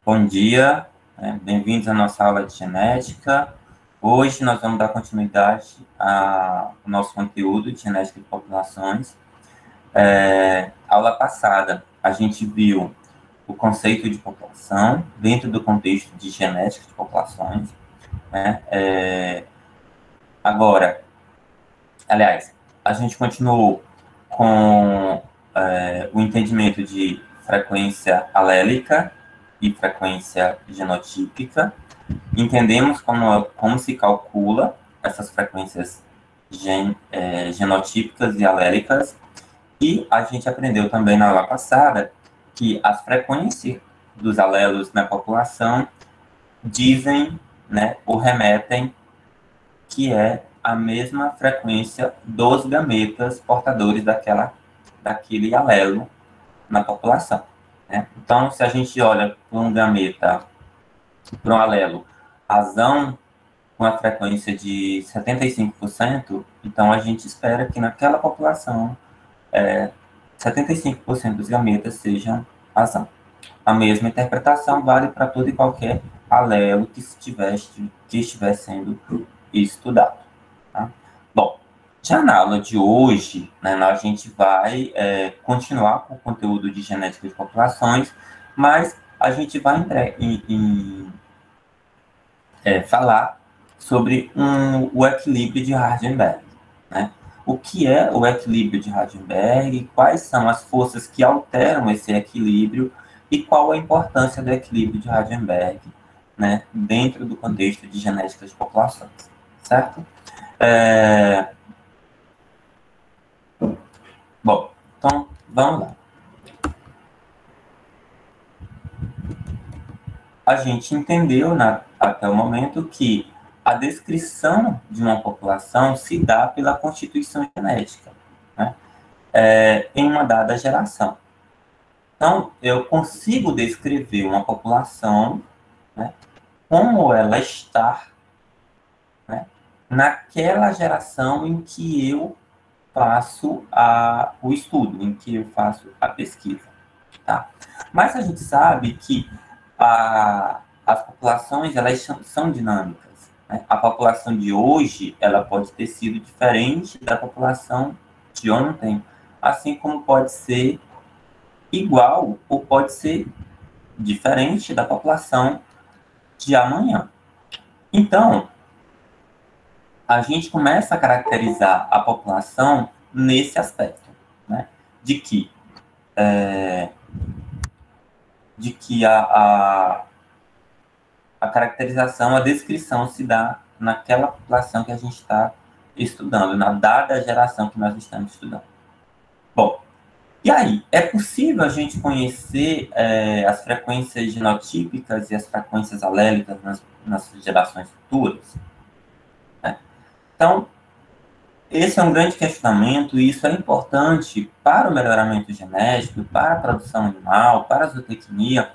Bom dia, bem-vindos à nossa aula de genética. Hoje nós vamos dar continuidade ao nosso conteúdo de genética de populações. Aula passada, a gente viu o conceito de população dentro do contexto de genética de populações. Agora, aliás, a gente continuou com o entendimento de frequência alélica e frequência genotípica. Entendemos como se calcula essas frequências genotípicas e alélicas, e a gente aprendeu também na aula passada que as frequências dos alelos na população dizem, ou remetem que é a mesma frequência dos gametas portadores daquele alelo na população. Então, se a gente olha para um gameta, para um alelo azão, com a frequência de 75%, então a gente espera que naquela população 75% dos gametas sejam azão. A mesma interpretação vale para todo e qualquer alelo que estiver sendo estudado. Tá? Bom, já na aula de hoje, a gente vai continuar com o conteúdo de genética de populações, mas a gente vai falar sobre o equilíbrio de Hardenberg. O que é o equilíbrio de Hardenberg, quais são as forças que alteram esse equilíbrio e qual a importância do equilíbrio de Hardenberg, dentro do contexto de genética de populações, certo? Bom, então, vamos lá. A gente entendeu até o momento que a descrição de uma população se dá pela constituição genética, em uma dada geração. Então, eu consigo descrever uma população, como ela está, naquela geração em que eu faço o estudo, em que eu faço a pesquisa. Tá? Mas a gente sabe que as populações, elas são dinâmicas. A população de hoje, ela pode ter sido diferente da população de ontem, assim como pode ser igual ou pode ser diferente da população de amanhã. Então, a gente começa a caracterizar a população nesse aspecto, de que a caracterização, a descrição se dá naquela população que a gente está estudando, na dada geração que nós estamos estudando. Bom, e aí, é possível a gente conhecer as frequências genotípicas e as frequências alélicas nas gerações futuras? Então, esse é um grande questionamento e isso é importante para o melhoramento genético, para a produção animal, para a zootecnia,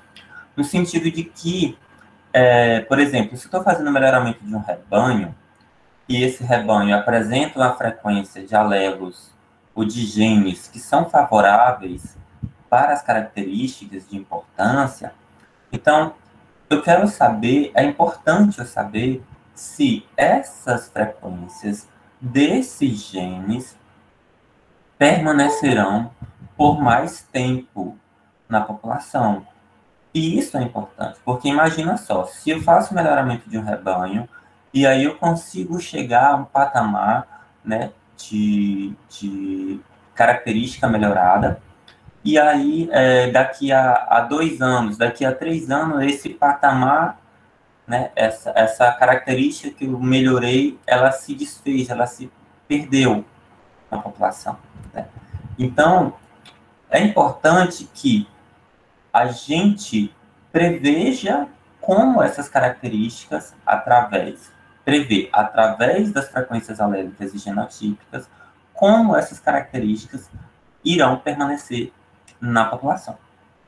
no sentido de que, por exemplo, se estou fazendo o melhoramento de um rebanho e esse rebanho apresenta uma frequência de alelos ou de genes que são favoráveis para as características de importância, então, é importante eu saber se essas frequências desses genes permanecerão por mais tempo na população. E isso é importante, porque imagina só, se eu faço o melhoramento de um rebanho, e aí eu consigo chegar a um patamar, de característica melhorada, e aí daqui a 2 anos, daqui a 3 anos, esse patamar, essa característica que eu melhorei, ela se desfez, ela se perdeu na população. Então, é importante que a gente preveja como essas características, através das frequências alélicas e genotípicas, como essas características irão permanecer na população.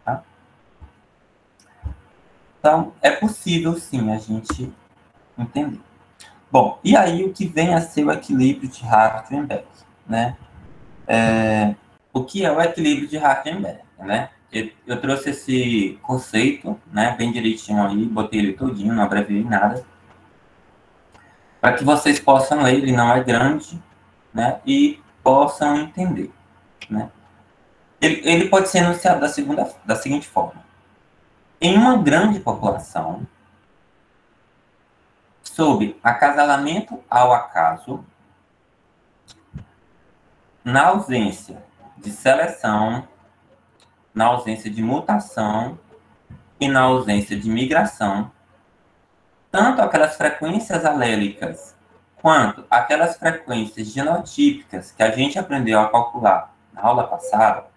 Tá? Então, é possível, sim, a gente entender. Bom, e aí o que vem a ser o equilíbrio de Hardenberg? O que é o equilíbrio de Hardenberg? eu trouxe esse conceito, né, bem direitinho aí, botei ele todinho, não abreviei nada, para que vocês possam ler, ele não é grande, né, e possam entender, né. Ele pode ser enunciado da seguinte forma. Em uma grande população, sob acasalamento ao acaso, na ausência de seleção, na ausência de mutação e na ausência de migração, tanto aquelas frequências alélicas quanto aquelas frequências genotípicas que a gente aprendeu a calcular na aula passada,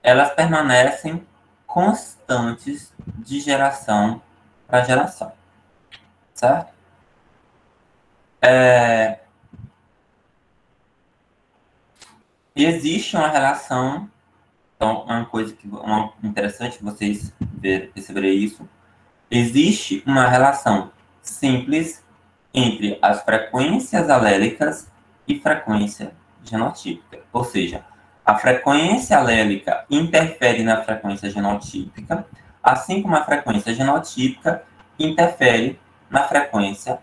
elas permanecem constantes de geração para geração, certo? Existe uma relação, então, interessante vocês perceberem isso, existe uma relação simples entre as frequências alélicas e frequência genotípica. Ou seja, a frequência alélica interfere na frequência genotípica, assim como a frequência genotípica interfere na frequência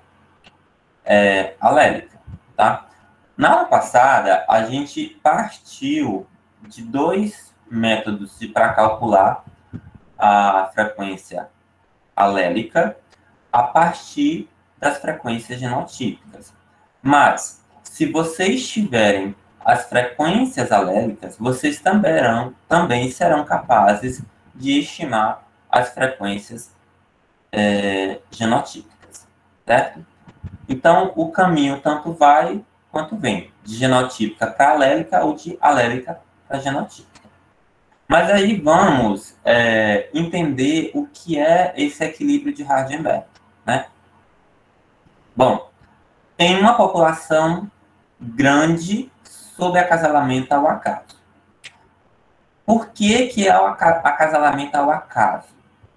alélica, tá? Na aula passada, a gente partiu de dois métodos para calcular a frequência alélica a partir das frequências genotípicas. Mas, se vocês tiverem as frequências alélicas, vocês também serão capazes de estimar as frequências genotípicas, certo? Então, o caminho tanto vai quanto vem, de genotípica para alélica ou de alélica para genotípica. Mas aí vamos entender o que é esse equilíbrio de Hardenberg, né? Bom, em uma população grande sob acasalamento ao acaso. Por que é o acasalamento ao acaso?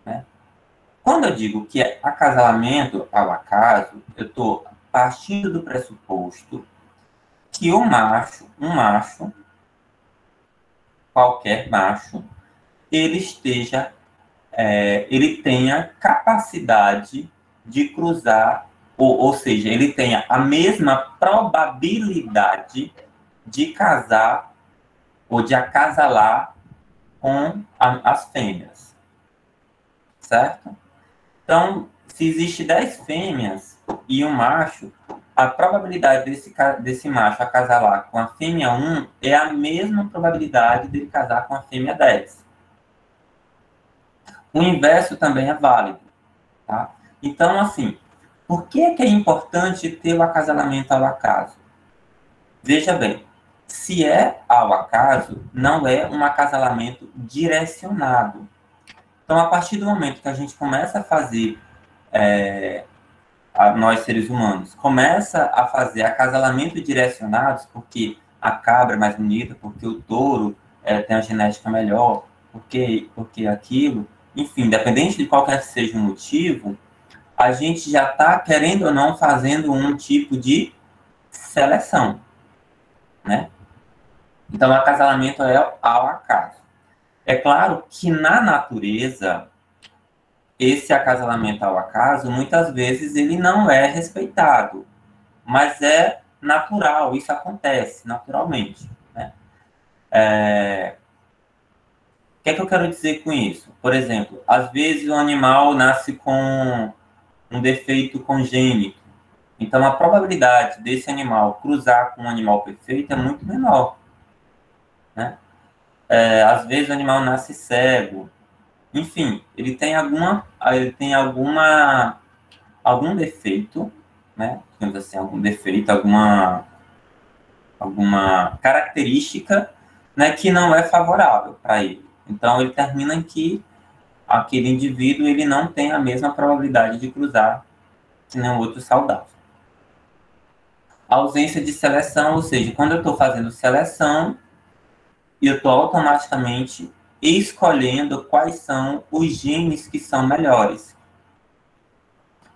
Né? Quando eu digo que é acasalamento ao acaso, eu estou partindo do pressuposto que um macho, qualquer macho, ele tenha capacidade de cruzar, ou seja, ele tenha a mesma probabilidade de casar ou de acasalar com as fêmeas, certo? Então, se existe 10 fêmeas e um macho, a probabilidade desse macho acasalar com a fêmea 1 é a mesma probabilidade dele casar com a fêmea 10. O inverso também é válido, tá? Então, assim, por que é importante ter o acasalamento ao acaso? Veja bem, se é ao acaso, não é um acasalamento direcionado. Então, a partir do momento que a gente começa a fazer, nós seres humanos, começa a fazer acasalamento direcionados, porque a cabra é mais bonita, porque o touro tem a genética melhor, porque aquilo, enfim, independente de qualquer que seja o motivo, a gente já está, querendo ou não, fazendo um tipo de seleção, né? Então, o acasalamento é ao acaso. É claro que na natureza, esse acasalamento ao acaso, muitas vezes, ele não é respeitado, mas é natural, isso acontece naturalmente, né? O que é que eu quero dizer com isso? Por exemplo, às vezes o animal nasce com um defeito congênito, então a probabilidade desse animal cruzar com um animal perfeito é muito menor, né? Às vezes o animal nasce cego, enfim, ele tem algum defeito, né? Digamos assim, algum defeito, alguma característica, né, que não é favorável para ele. Então, ele termina em que aquele indivíduo ele não tem a mesma probabilidade de cruzar que nem um outro saudável. A ausência de seleção, ou seja, quando eu estou fazendo seleção, eu estou automaticamente escolhendo quais são os genes que são melhores.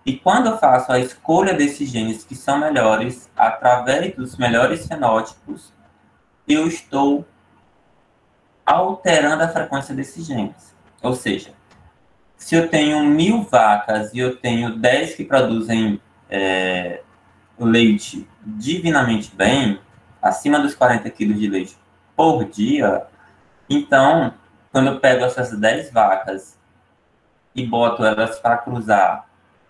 E quando eu faço a escolha desses genes que são melhores, através dos melhores fenótipos, eu estou alterando a frequência desses genes. Ou seja, se eu tenho 1.000 vacas e eu tenho 10 que produzem leite divinamente bem, acima dos 40 quilos de leite por dia, então, quando eu pego essas 10 vacas e boto elas para cruzar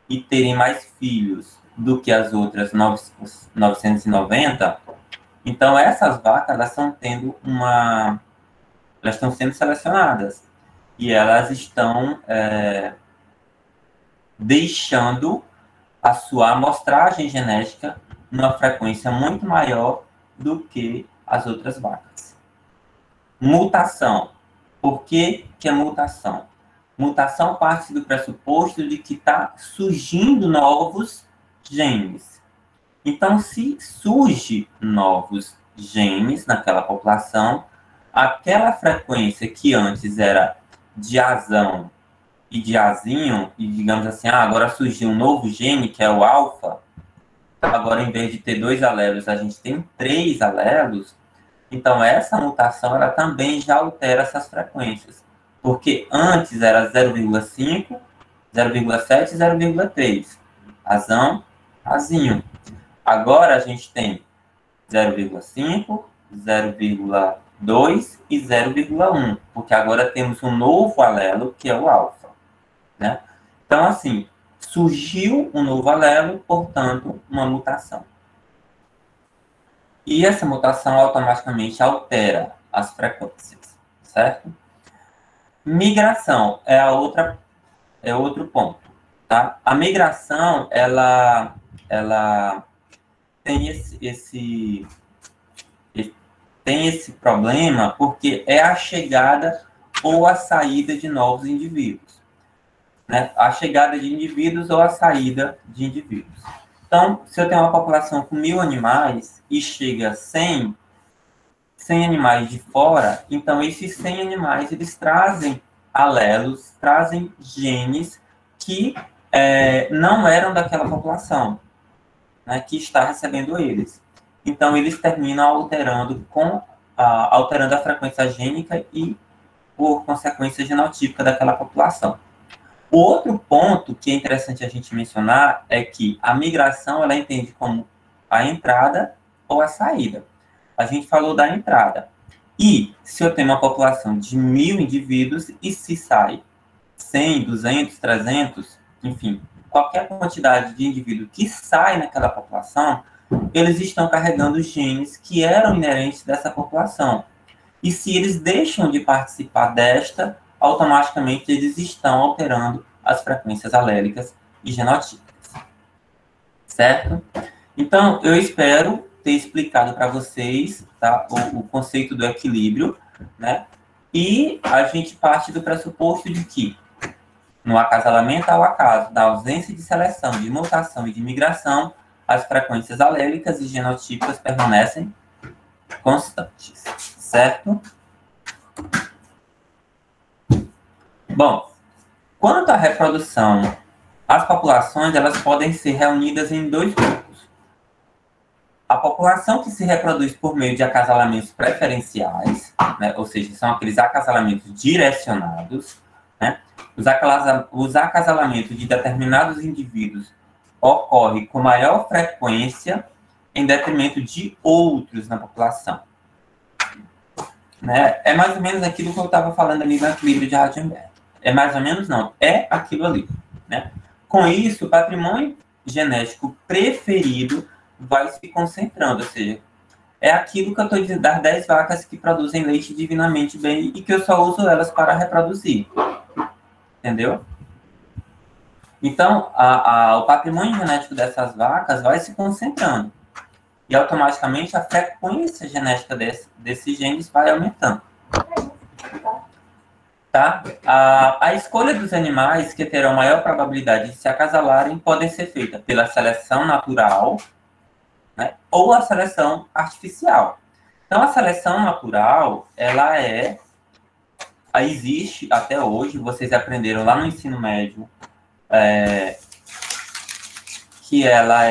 e terem mais filhos do que as outras 990, então essas vacas elas estão tendo elas estão sendo selecionadas e elas estão deixando a sua amostragem genética numa frequência muito maior do que as outras vacas. Mutação. Por que é mutação? Mutação parte do pressuposto de que está surgindo novos genes. Então, se surge novos genes naquela população, aquela frequência que antes era de azão e de azinho, e digamos assim, agora surgiu um novo gene, que é o alfa, agora em vez de ter 2 alelos, a gente tem 3 alelos, então essa mutação ela também já altera essas frequências, porque antes era 0,5, 0,7 e 0,3, azão, azinho. Agora a gente tem 0,5, 0,2 e 0,1, porque agora temos um novo alelo, que é o alfa, né? Então, assim, surgiu um novo alelo, portanto, uma mutação. E essa mutação automaticamente altera as frequências, certo? Migração é outro ponto, tá? A migração, ela tem esse problema porque é a chegada ou a saída de novos indivíduos, né? A chegada de indivíduos ou a saída de indivíduos. Então, se eu tenho uma população com 1.000 animais e chega 100 animais de fora, então esses 100 animais, eles trazem alelos, trazem genes que não eram daquela população, né, que está recebendo eles. Então, eles terminam alterando a frequência gênica e, por consequência, genotípica daquela população. O outro ponto que é interessante a gente mencionar é que a migração, ela entende como a entrada ou a saída. A gente falou da entrada. E se eu tenho uma população de 1.000 indivíduos e se sai 100, 200, 300, enfim, qualquer quantidade de indivíduo que sai naquela população, eles estão carregando genes que eram inerentes dessa população. E se eles deixam de participar desta, automaticamente eles estão alterando as frequências alélicas e genotípicas. Certo? Então, eu espero ter explicado para vocês, tá, o conceito do equilíbrio, né? E a gente parte do pressuposto de que, no acasalamento ao acaso, da ausência de seleção, de mutação e de migração, as frequências alélicas e genotípicas permanecem constantes, certo? Bom, quanto à reprodução, as populações elas podem ser reunidas em 2 grupos. A população que se reproduz por meio de acasalamentos preferenciais, né, ou seja, são aqueles acasalamentos direcionados, né? Os acasalamentos de determinados indivíduos ocorrem com maior frequência em detrimento de outros na população. Né? É mais ou menos aquilo que eu estava falando ali no equilíbrio de Heisenberg. É mais ou menos, não. É aquilo ali. Né? Com isso, o patrimônio genético preferido vai se concentrando. Ou seja, é aquilo que eu estou dizendo das 10 vacas que produzem leite divinamente bem e que eu só uso elas para reproduzir. Entendeu? Então, o patrimônio genético dessas vacas vai se concentrando. E automaticamente a frequência genética desses genes vai aumentando. Tá? A escolha dos animais que terão maior probabilidade de se acasalarem podem ser feita pela seleção natural, né, ou a seleção artificial. Então, a seleção natural, ela existe até hoje, vocês aprenderam lá no ensino médio, que ela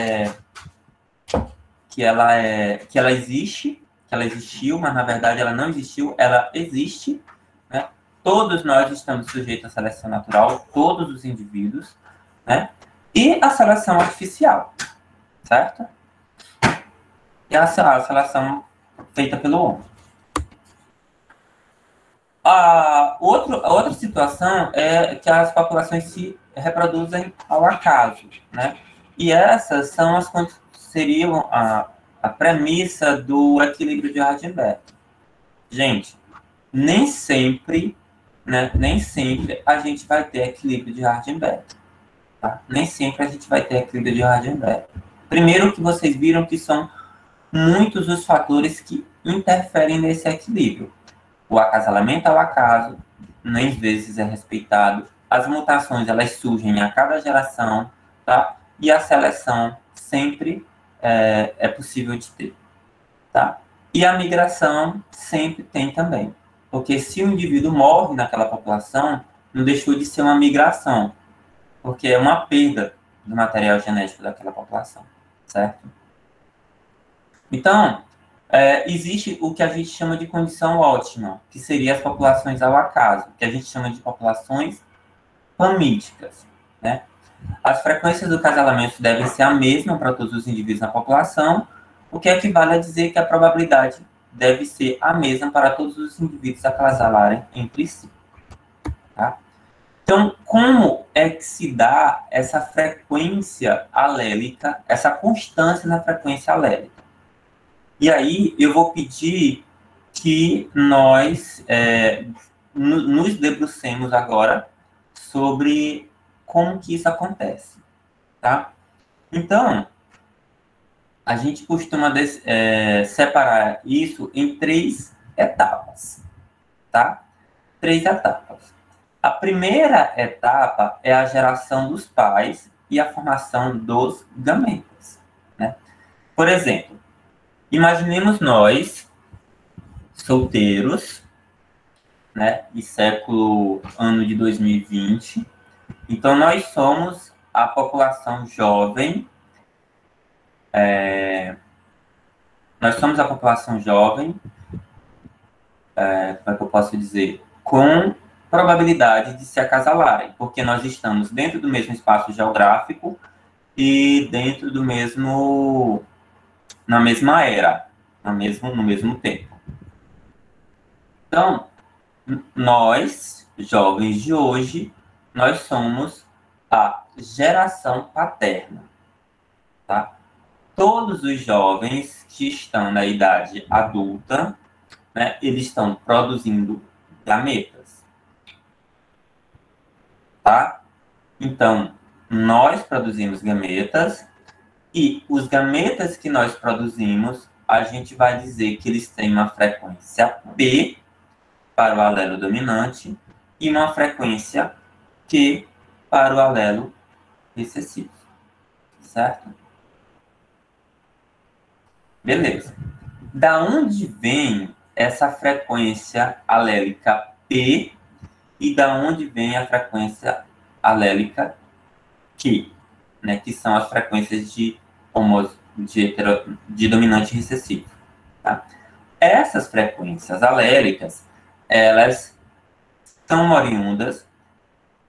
existe, que ela existiu, mas na verdade ela não existiu, ela existe, né? Todos nós estamos sujeitos à seleção natural, todos os indivíduos, né? E a seleção artificial, certo? E a seleção feita pelo homem. A outra situação é que as populações se reproduzem ao acaso, né? E essas são seriam a premissa do equilíbrio de Hardenberg. Gente, nem sempre, né? Nem sempre a gente vai ter equilíbrio de Hardenberg, tá? Nem sempre a gente vai ter equilíbrio de Hardenberg. Primeiro que vocês viram que são muitos os fatores que interferem nesse equilíbrio. O acasalamento ao acaso, nem vezes é respeitado. As mutações, elas surgem a cada geração, tá? E a seleção sempre é possível de ter, tá? E a migração sempre tem também. Porque se o indivíduo morre naquela população, não deixou de ser uma migração, porque é uma perda do material genético daquela população, certo? Então, existe o que a gente chama de condição ótima, que seria as populações ao acaso, que a gente chama de populações famíticas, né? As frequências do casalamento devem ser a mesma para todos os indivíduos na população, o que equivale a dizer que a probabilidade deve ser a mesma para todos os indivíduos acasalarem entre si, tá? Então, como é que se dá essa frequência alélica, essa constância na frequência alélica? E aí, eu vou pedir que nós nos debrucemos agora sobre como que isso acontece, tá? Então, a gente costuma separar isso em 3 etapas, tá? 3 etapas. A primeira etapa é a geração dos pais e a formação dos gametas, né? Por exemplo, imaginemos nós, solteiros, né, de ano de 2020. Então, nós somos a população jovem, como é que eu posso dizer? Com probabilidade de se acasalarem, porque nós estamos dentro do mesmo espaço geográfico e dentro do mesmo, na mesma era, no mesmo tempo. Então, nós, jovens de hoje, nós somos a geração paterna, tá? Todos os jovens que estão na idade adulta, né, eles estão produzindo gametas, tá? Então, nós produzimos gametas e os gametas que nós produzimos, a gente vai dizer que eles têm uma frequência P para o alelo dominante e uma frequência Q para o alelo recessivo, certo? Beleza. Da onde vem essa frequência alélica P e da onde vem a frequência alélica Q, né, que são as frequências de dominante recessivo, tá? Essas frequências alélicas, elas são oriundas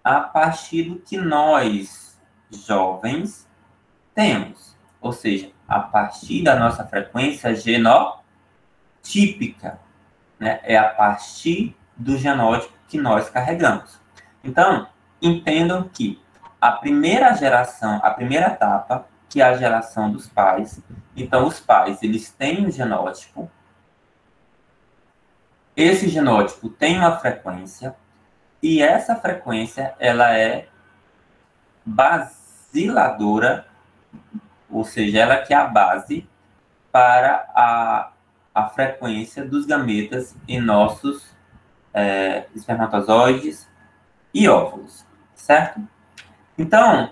a partir do que nós, jovens, temos. Ou seja, a partir da nossa frequência genotípica, né? É a partir do genótipo que nós carregamos. Então, entendam que a primeira geração, a primeira etapa, que é a geração dos pais, então os pais, eles têm um genótipo, esse genótipo tem uma frequência, e essa frequência, ela é basiladora, ou seja, ela que é a base para a frequência dos gametas em nossos espermatozoides e óvulos, certo? Então,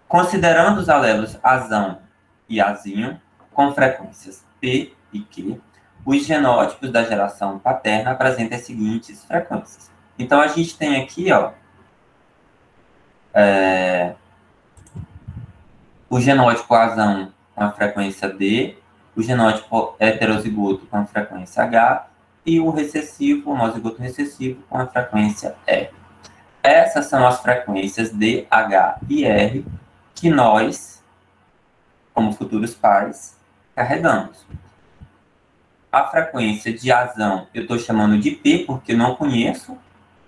considerando os alelos azão e azinho, com frequências P e Q, os genótipos da geração paterna apresentam as seguintes frequências. Então, a gente tem aqui, ó, o genótipo azão com a frequência D, o genótipo heterozigoto com a frequência H e o recessivo, o homozigoto recessivo com a frequência E. Essas são as frequências D, H e R que nós, como futuros pais, carregamos. A frequência de Azão eu estou chamando de P porque eu não conheço,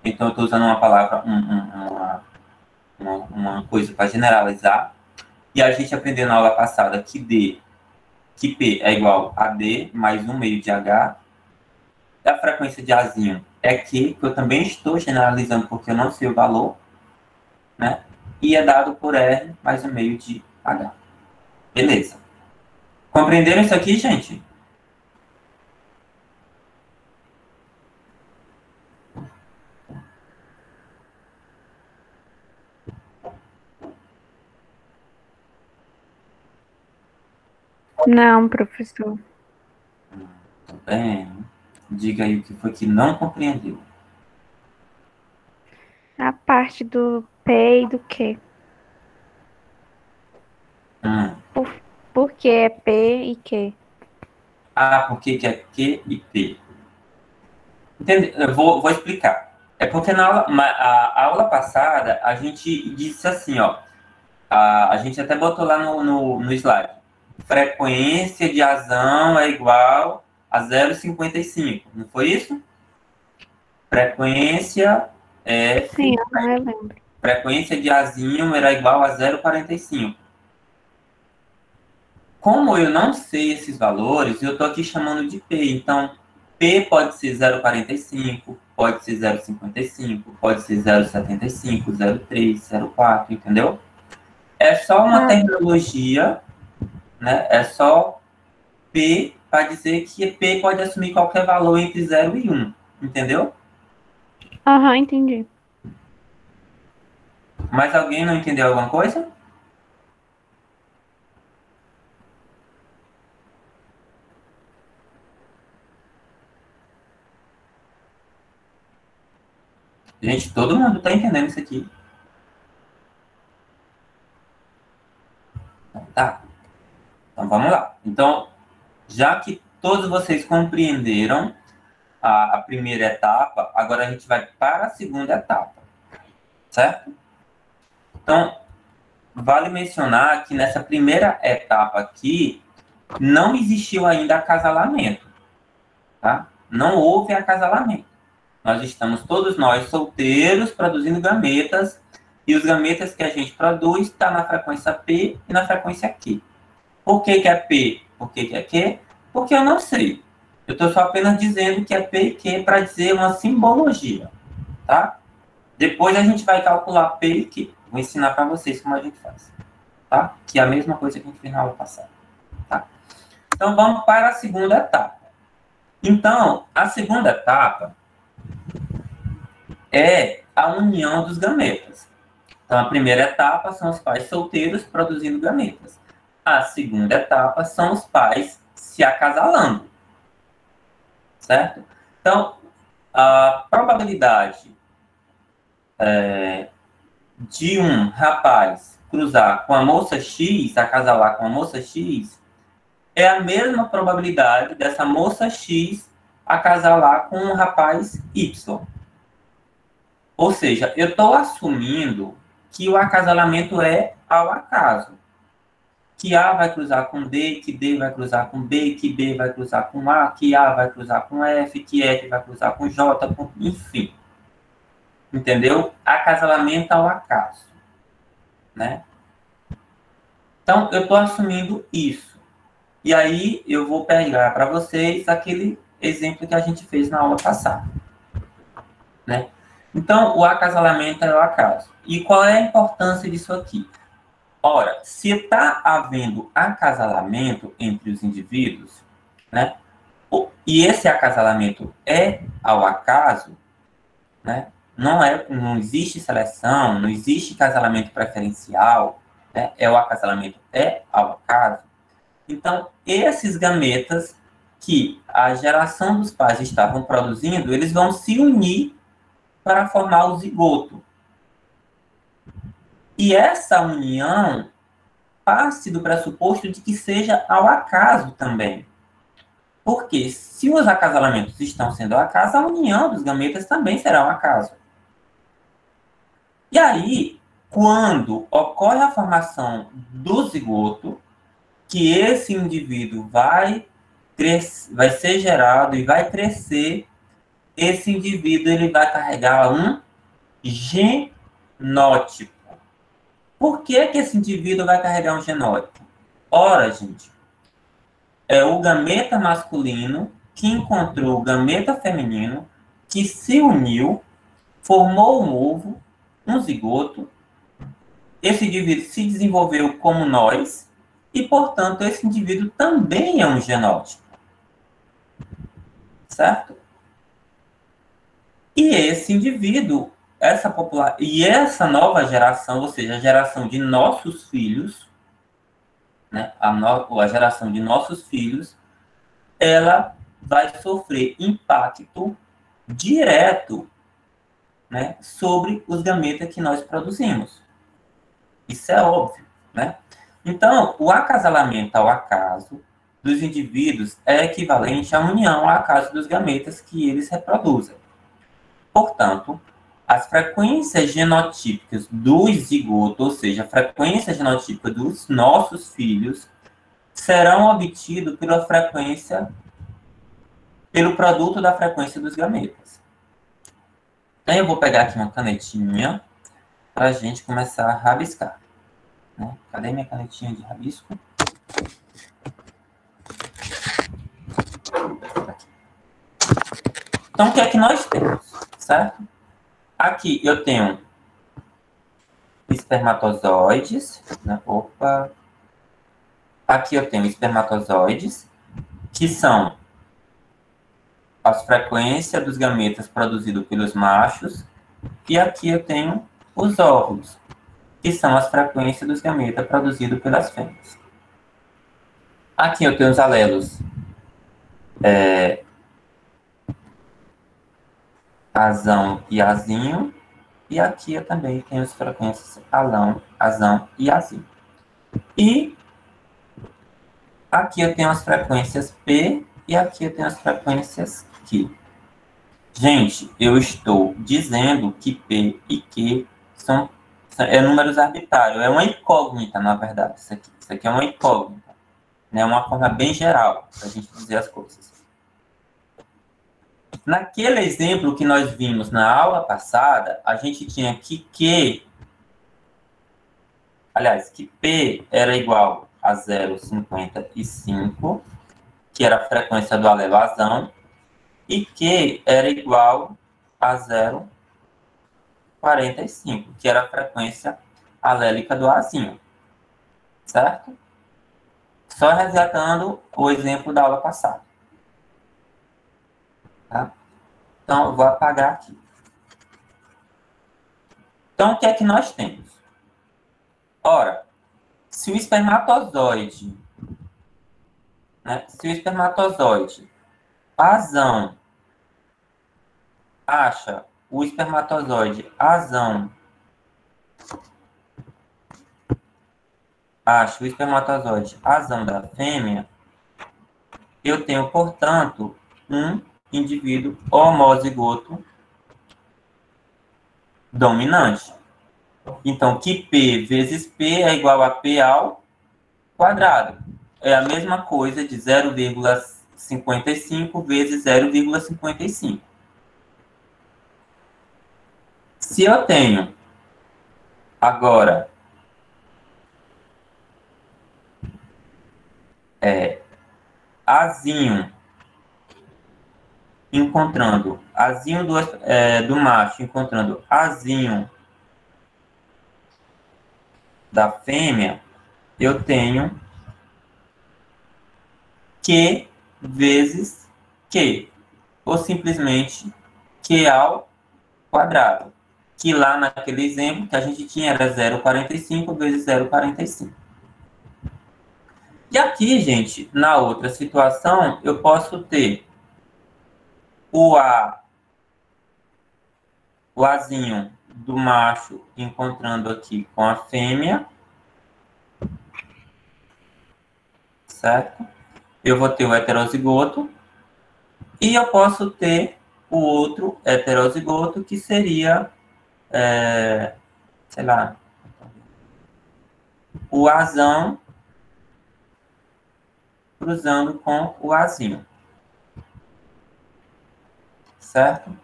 então eu estou usando uma palavra, uma coisa para generalizar. E a gente aprendeu na aula passada que P é igual a D mais 1 meio de H. A frequência de Azinho é Q, que eu também estou generalizando porque eu não sei o valor, né? E é dado por R mais 1 meio de H. Beleza. Compreenderam isso aqui, gente? Não, professor. Tudo bem. Diga aí o que foi que não compreendeu. A parte do P e do Q. Por que é P e Q? Ah, por que é Q e P? Entende? Eu vou explicar. É porque na aula, a aula passada a gente disse assim, ó. A gente até botou lá no slide. Frequência de Azão é igual a 0,55. Não foi isso? Frequência Sim, F, eu lembro. frequência de Azinho era igual a 0,45. Como eu não sei esses valores, eu estou aqui chamando de P. Então, P pode ser 0,45, pode ser 0,55, pode ser 0,75, 0,3, 0,4, entendeu? É só uma terminologia, né? É só P para dizer que P pode assumir qualquer valor entre 0 e 1, entendeu? Aham, entendi. Mas alguém não entendeu alguma coisa? Gente, todo mundo está entendendo isso aqui. Tá. Então vamos lá. Então, já que todos vocês compreenderam a primeira etapa, agora a gente vai para a segunda etapa, certo? Então, vale mencionar que nessa primeira etapa aqui, não existiu ainda acasalamento, tá? Não houve acasalamento. Nós estamos todos nós solteiros, produzindo gametas, e os gametas que a gente produz estão na frequência P e na frequência Q. Por que é P? Por que é Q? Porque eu não sei. Eu estou só apenas dizendo que é P e Q para dizer uma simbologia, tá? Depois a gente vai calcular P e Q. Vou ensinar para vocês como a gente faz, tá? Que é a mesma coisa que a gente fez na aula passada, tá? Então vamos para a segunda etapa. Então, a segunda etapa é a união dos gametas. Então, a primeira etapa são os pais solteiros produzindo gametas. A segunda etapa são os pais se acasalando, certo? Então, a probabilidade de um rapaz cruzar com a moça X, acasalar com a moça X, é a mesma probabilidade dessa moça X acasalar com um rapaz Y. Ou seja, eu estou assumindo que o acasalamento é ao acaso. Que A vai cruzar com D, que D vai cruzar com B, que B vai cruzar com A, que A vai cruzar com F, que F vai cruzar com J, enfim. Entendeu? Acasalamento ao acaso, né? Então, eu estou assumindo isso. E aí, eu vou pegar para vocês aquele exemplo que a gente fez na aula passada, né? Então, o acasalamento é o acaso. E qual é a importância disso aqui? Ora, se está havendo acasalamento entre os indivíduos, né? E esse acasalamento é ao acaso, né? Não existe seleção, não existe casalamento preferencial, né? O acasalamento é ao acaso. Então, esses gametas que a geração dos pais estavam produzindo, eles vão se unir para formar o zigoto. E essa união parte do pressuposto de que seja ao acaso também. Porque se os acasalamentos estão sendo ao acaso, a união dos gametas também será ao acaso. E aí, quando ocorre a formação do zigoto, que esse indivíduo vai ser gerado e vai crescer, esse indivíduo ele vai carregar um genótipo. Por que esse indivíduo vai carregar um genótipo? Ora, gente, é o gameta masculino que encontrou o gameta feminino, que se uniu, formou um ovo, um zigoto. Esse indivíduo se desenvolveu como nós e, portanto, esse indivíduo também é um genótipo. Certo? E esse indivíduo, essa nova geração, ou seja, a geração de nossos filhos, né, a geração de nossos filhos, ela vai sofrer impacto direto, né, sobre os gametas que nós produzimos. Isso é óbvio, né? Então, o acasalamento ao acaso dos indivíduos é equivalente à união ao acaso dos gametas que eles reproduzem. Portanto, as frequências genotípicas do zigoto, ou seja, a frequência genotípica dos nossos filhos, serão obtidas pelo produto da frequência dos gametas. Então, eu vou pegar aqui uma canetinha para a gente começar a rabiscar. Né? Cadê minha canetinha de rabisco? Então, o que é que nós temos? Certo? Aqui eu tenho espermatozoides. Né? Opa! Aqui eu tenho espermatozoides, que são as frequências dos gametas produzidos pelos machos. E aqui eu tenho os óvulos, que são as frequências dos gametas produzidos pelas fêmeas. Aqui eu tenho os alelos azão e azinho. E aqui eu também tenho as frequências alão, azão e azinho. E aqui eu tenho as frequências P e aqui eu tenho as frequências Q. Gente, eu estou dizendo que P e Q são números arbitrários. É uma incógnita, na verdade, isso aqui. Isso aqui é uma incógnita. É uma forma bem geral para a gente dizer as coisas. Naquele exemplo que nós vimos na aula passada, a gente tinha que P era igual a 0,55, que era a frequência do alelo azão, e Q era igual a 0,45, que era a frequência alélica do azinho. Certo? Só resgatando o exemplo da aula passada. Tá? Então, eu vou apagar aqui. Então, o que é que nós temos? Ora, se o espermatozoide, azão, acha o espermatozoide azão da fêmea, eu tenho, portanto, um indivíduo homozigoto dominante. Então, que P vezes P é igual a P ao quadrado. É a mesma coisa de 0,55 vezes 0,55. Se eu tenho agora azinho encontrando azinho do macho encontrando azinho da fêmea, eu tenho Q vezes Q, ou simplesmente Q ao quadrado, que lá naquele exemplo que a gente tinha era 0,45 vezes 0,45. E aqui, gente, na outra situação, eu posso ter o azinho do macho encontrando aqui com a fêmea, certo? Eu vou ter o heterozigoto e eu posso ter o outro heterozigoto que seria, sei lá, o Azão cruzando com o Azinho, certo?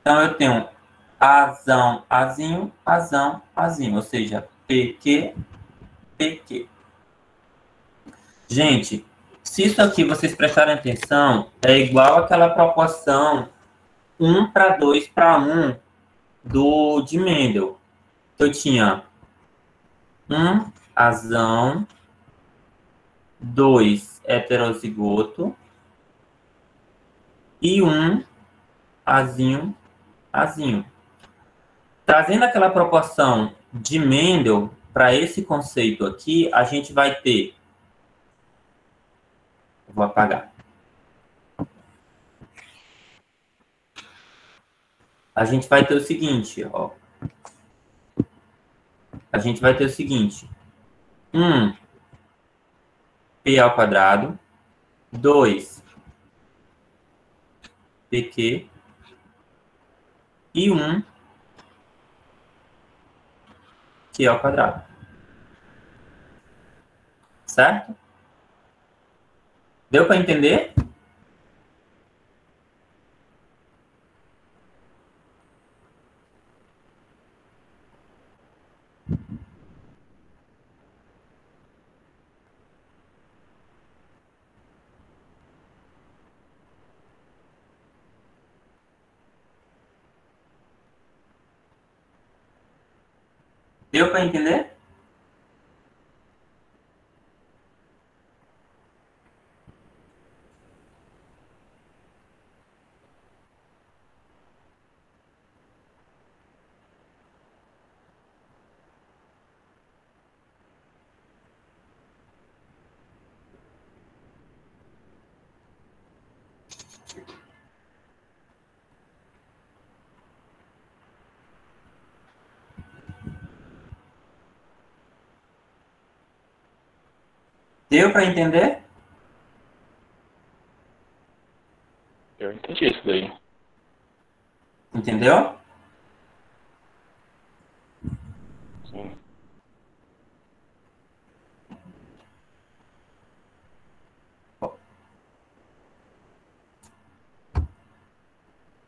Então, eu tenho Azão, Azinho, Azão, Azinho, ou seja, PQ, PQ. Gente, se isso aqui vocês prestarem atenção, é igual aquela proporção 1 para 2 para 1 de Mendel. Eu tinha 1 azão, 2 heterozigoto e 1 azinho, azinho. Trazendo aquela proporção de Mendel para esse conceito aqui, a gente vai ter... Vou apagar. A gente vai ter o seguinte, ó. A gente vai ter o seguinte. 1 P ao quadrado, 2 PQ e 1 Q ao quadrado. Certo? Deu para entender? Deu para entender? Deu para entender? Eu entendi isso daí. Entendeu? Sim.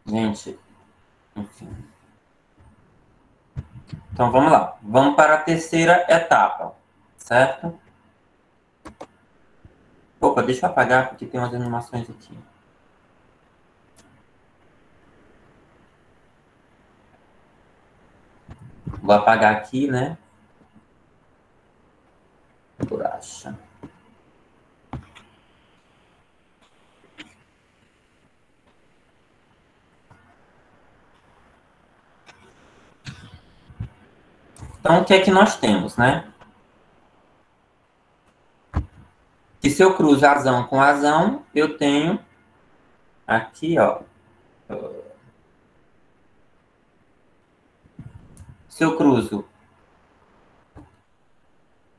Gente, enfim. Então, vamos lá. Vamos para a terceira etapa, certo? Opa, deixa eu apagar, porque tem umas animações aqui. Vou apagar aqui, né? Bolacha. Então, o que é que nós temos, né? Que se eu cruzo azão com azão, eu tenho aqui, ó. Se eu cruzo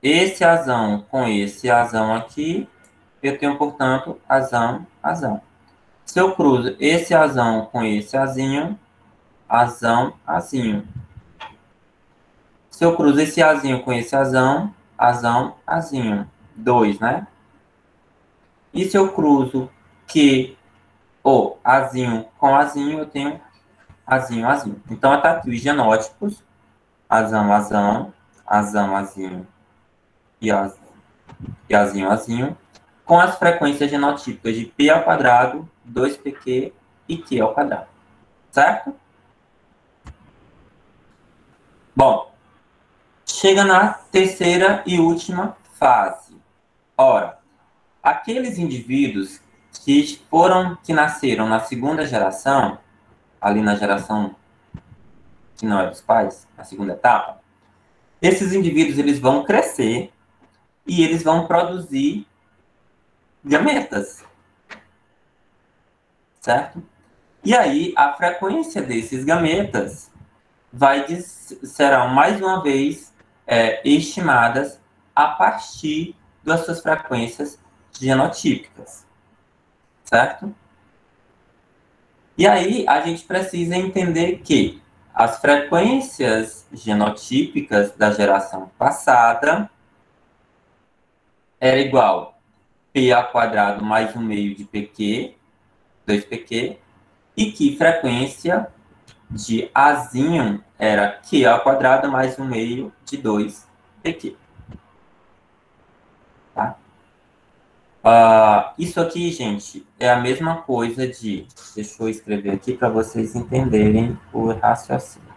esse azão com esse azão aqui, eu tenho, portanto, azão, azão. Se eu cruzo esse azão com esse azinho, azão, azinho. Se eu cruzo esse azinho com esse azão, azão, azinho. 2, né? E se eu cruzo que o azinho com azinho, eu tenho azinho, azinho. Então, está aqui os genótipos. Azão, azão, azão, azinho e azinho, azinho. Com as frequências genotípicas de P ao quadrado, 2PQ e Q ao quadrado. Certo? Bom, chega na terceira e última fase. Ora, aqueles indivíduos que nasceram na segunda geração, ali na geração que não é dos pais, a segunda etapa, esses indivíduos eles vão crescer e eles vão produzir gametas, certo? E aí a frequência desses gametas serão mais uma vez estimadas a partir das suas frequências genotípicas, certo? E aí a gente precisa entender que as frequências genotípicas da geração passada era igual P ao quadrado mais 1 meio de PQ, 2PQ, e que frequência de Azinho era Q ao quadrado mais 1 meio de 2PQ. Tá? Isso aqui, gente, é a mesma coisa de... Deixa eu escrever aqui para vocês entenderem o raciocínio.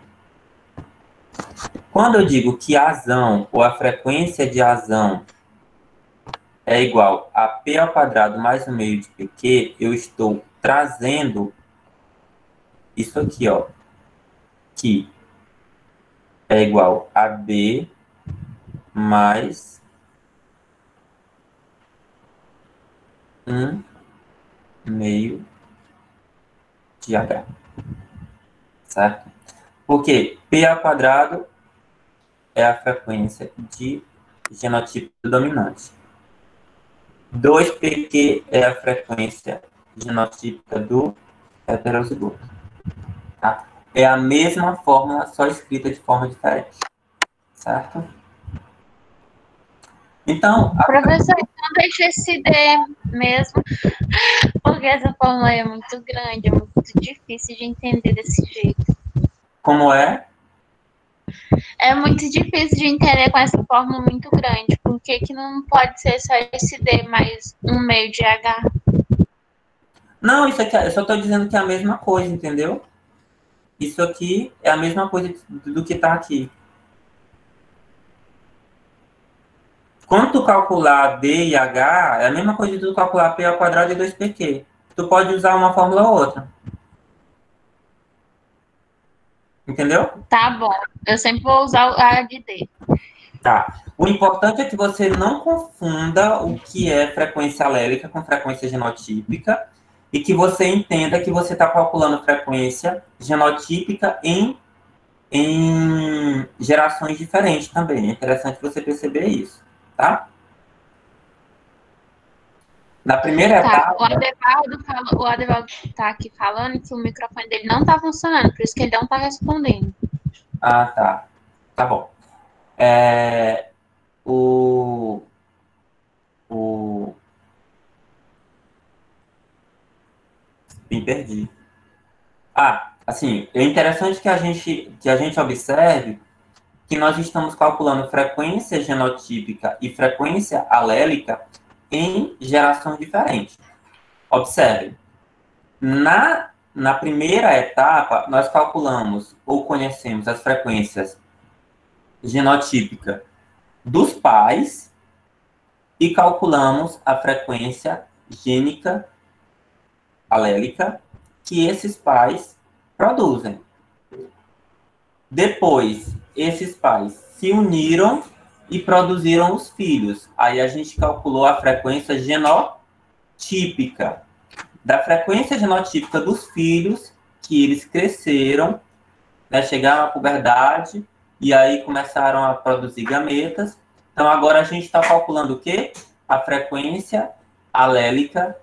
Quando eu digo que Azão, ou a frequência de Azão, é igual a P ao quadrado mais 1 meio de PQ, eu estou trazendo isso aqui, ó, que é igual a B mais 1 meio de H, certo? Porque P ao quadrado é a frequência de genotipo dominante. 2PQ é a frequência genotípica do heterozigoto. Tá? É a mesma fórmula, só escrita de forma diferente. Certo? Então... Professor, então deixa esse D mesmo, porque essa fórmula é muito grande, é muito difícil de entender desse jeito. Como é? É muito difícil de entender com essa fórmula muito grande. Por que que não pode ser só esse D mais 1 meio de H? Não, isso aqui, eu só estou dizendo que é a mesma coisa, entendeu? Isso aqui é a mesma coisa do que está aqui. Quando tu calcular D e H, é a mesma coisa de tu calcular P ao quadrado e 2PQ. Tu pode usar uma fórmula ou outra. Entendeu? Tá bom. Eu sempre vou usar a de D. Tá. O importante é que você não confunda o que é frequência alélica com frequência genotípica e que você entenda que você está calculando frequência genotípica em gerações diferentes também. É interessante você perceber isso, tá? Na primeira etapa... O Adevaldo tá aqui falando que o microfone dele não tá funcionando, por isso que ele não tá respondendo. Ah, tá. Tá bom. Me perdi. Assim, é interessante que a gente observe que nós estamos calculando frequência genotípica e frequência alélica em gerações diferentes. Observe, na primeira etapa, nós calculamos ou conhecemos as frequências genotípica dos pais e calculamos a frequência gênica alélica que esses pais produzem. Depois, esses pais se uniram e produziram os filhos. Aí a gente calculou a frequência genotípica. Da frequência genotípica dos filhos, que eles cresceram, né, chegaram à puberdade, e aí começaram a produzir gametas. Então, agora a gente está calculando o quê? A frequência alélica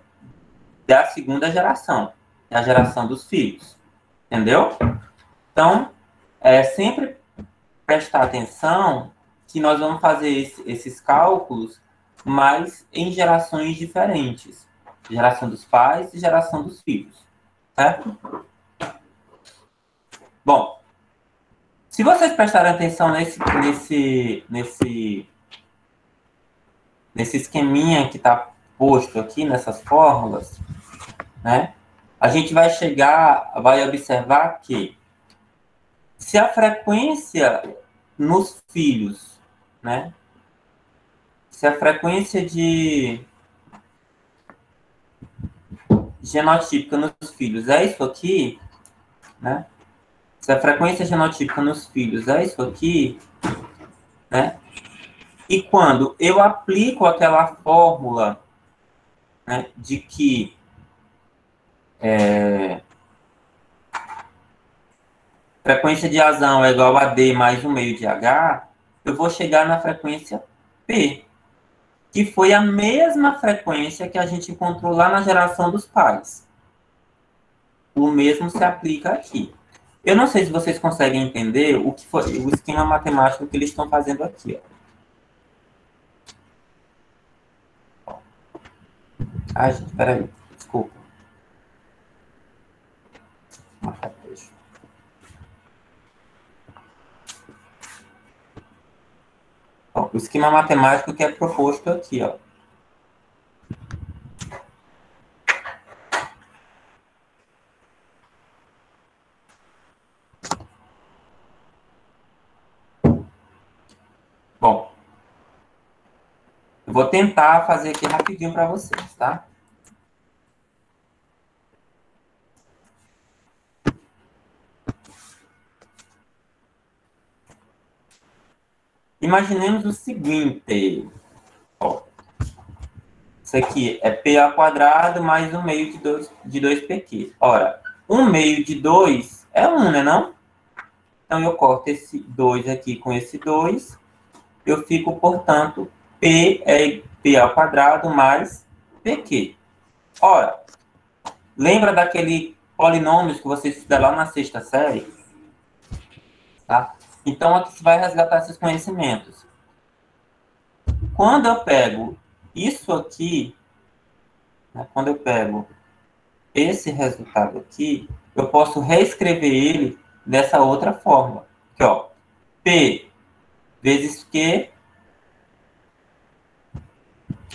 da segunda geração, a geração dos filhos. Entendeu? Então, sempre prestar atenção que nós vamos fazer esses cálculos, mas em gerações diferentes. Geração dos pais e geração dos filhos. Certo? Bom, se vocês prestarem atenção nesse esqueminha que está posto aqui, nessas fórmulas, né? A gente vai observar que se a frequência nos filhos, né? Se a frequência genotípica nos filhos é isso aqui, né? Se a frequência genotípica nos filhos é isso aqui, né? E quando eu aplico aquela fórmula, né, de que frequência de Azão é igual a D mais 1 meio de H, eu vou chegar na frequência P. que foi a mesma frequência que a gente encontrou lá na geração dos pais. O mesmo se aplica aqui. Eu não sei se vocês conseguem entender o que foi o esquema matemático que eles estão fazendo aqui. Ó. Ai, gente, peraí. Desculpa. Ó, o esquema matemático que é proposto aqui, ó. Bom, eu vou tentar fazer aqui rapidinho para vocês, tá? Imaginemos o seguinte, ó. Isso aqui é P ao quadrado mais 1 meio de 2PQ. Ora, 1 meio de 2 é 1, né não? Então, eu corto esse 2 aqui com esse 2. Eu fico, portanto, P é P ao quadrado mais PQ. Ora, lembra daquele polinômios que você estuda lá na sexta série? Tá? Então, aqui você vai resgatar esses conhecimentos. Quando eu pego isso aqui, né, quando eu pego esse resultado aqui, eu posso reescrever ele dessa outra forma. Aqui, ó. P vezes Q.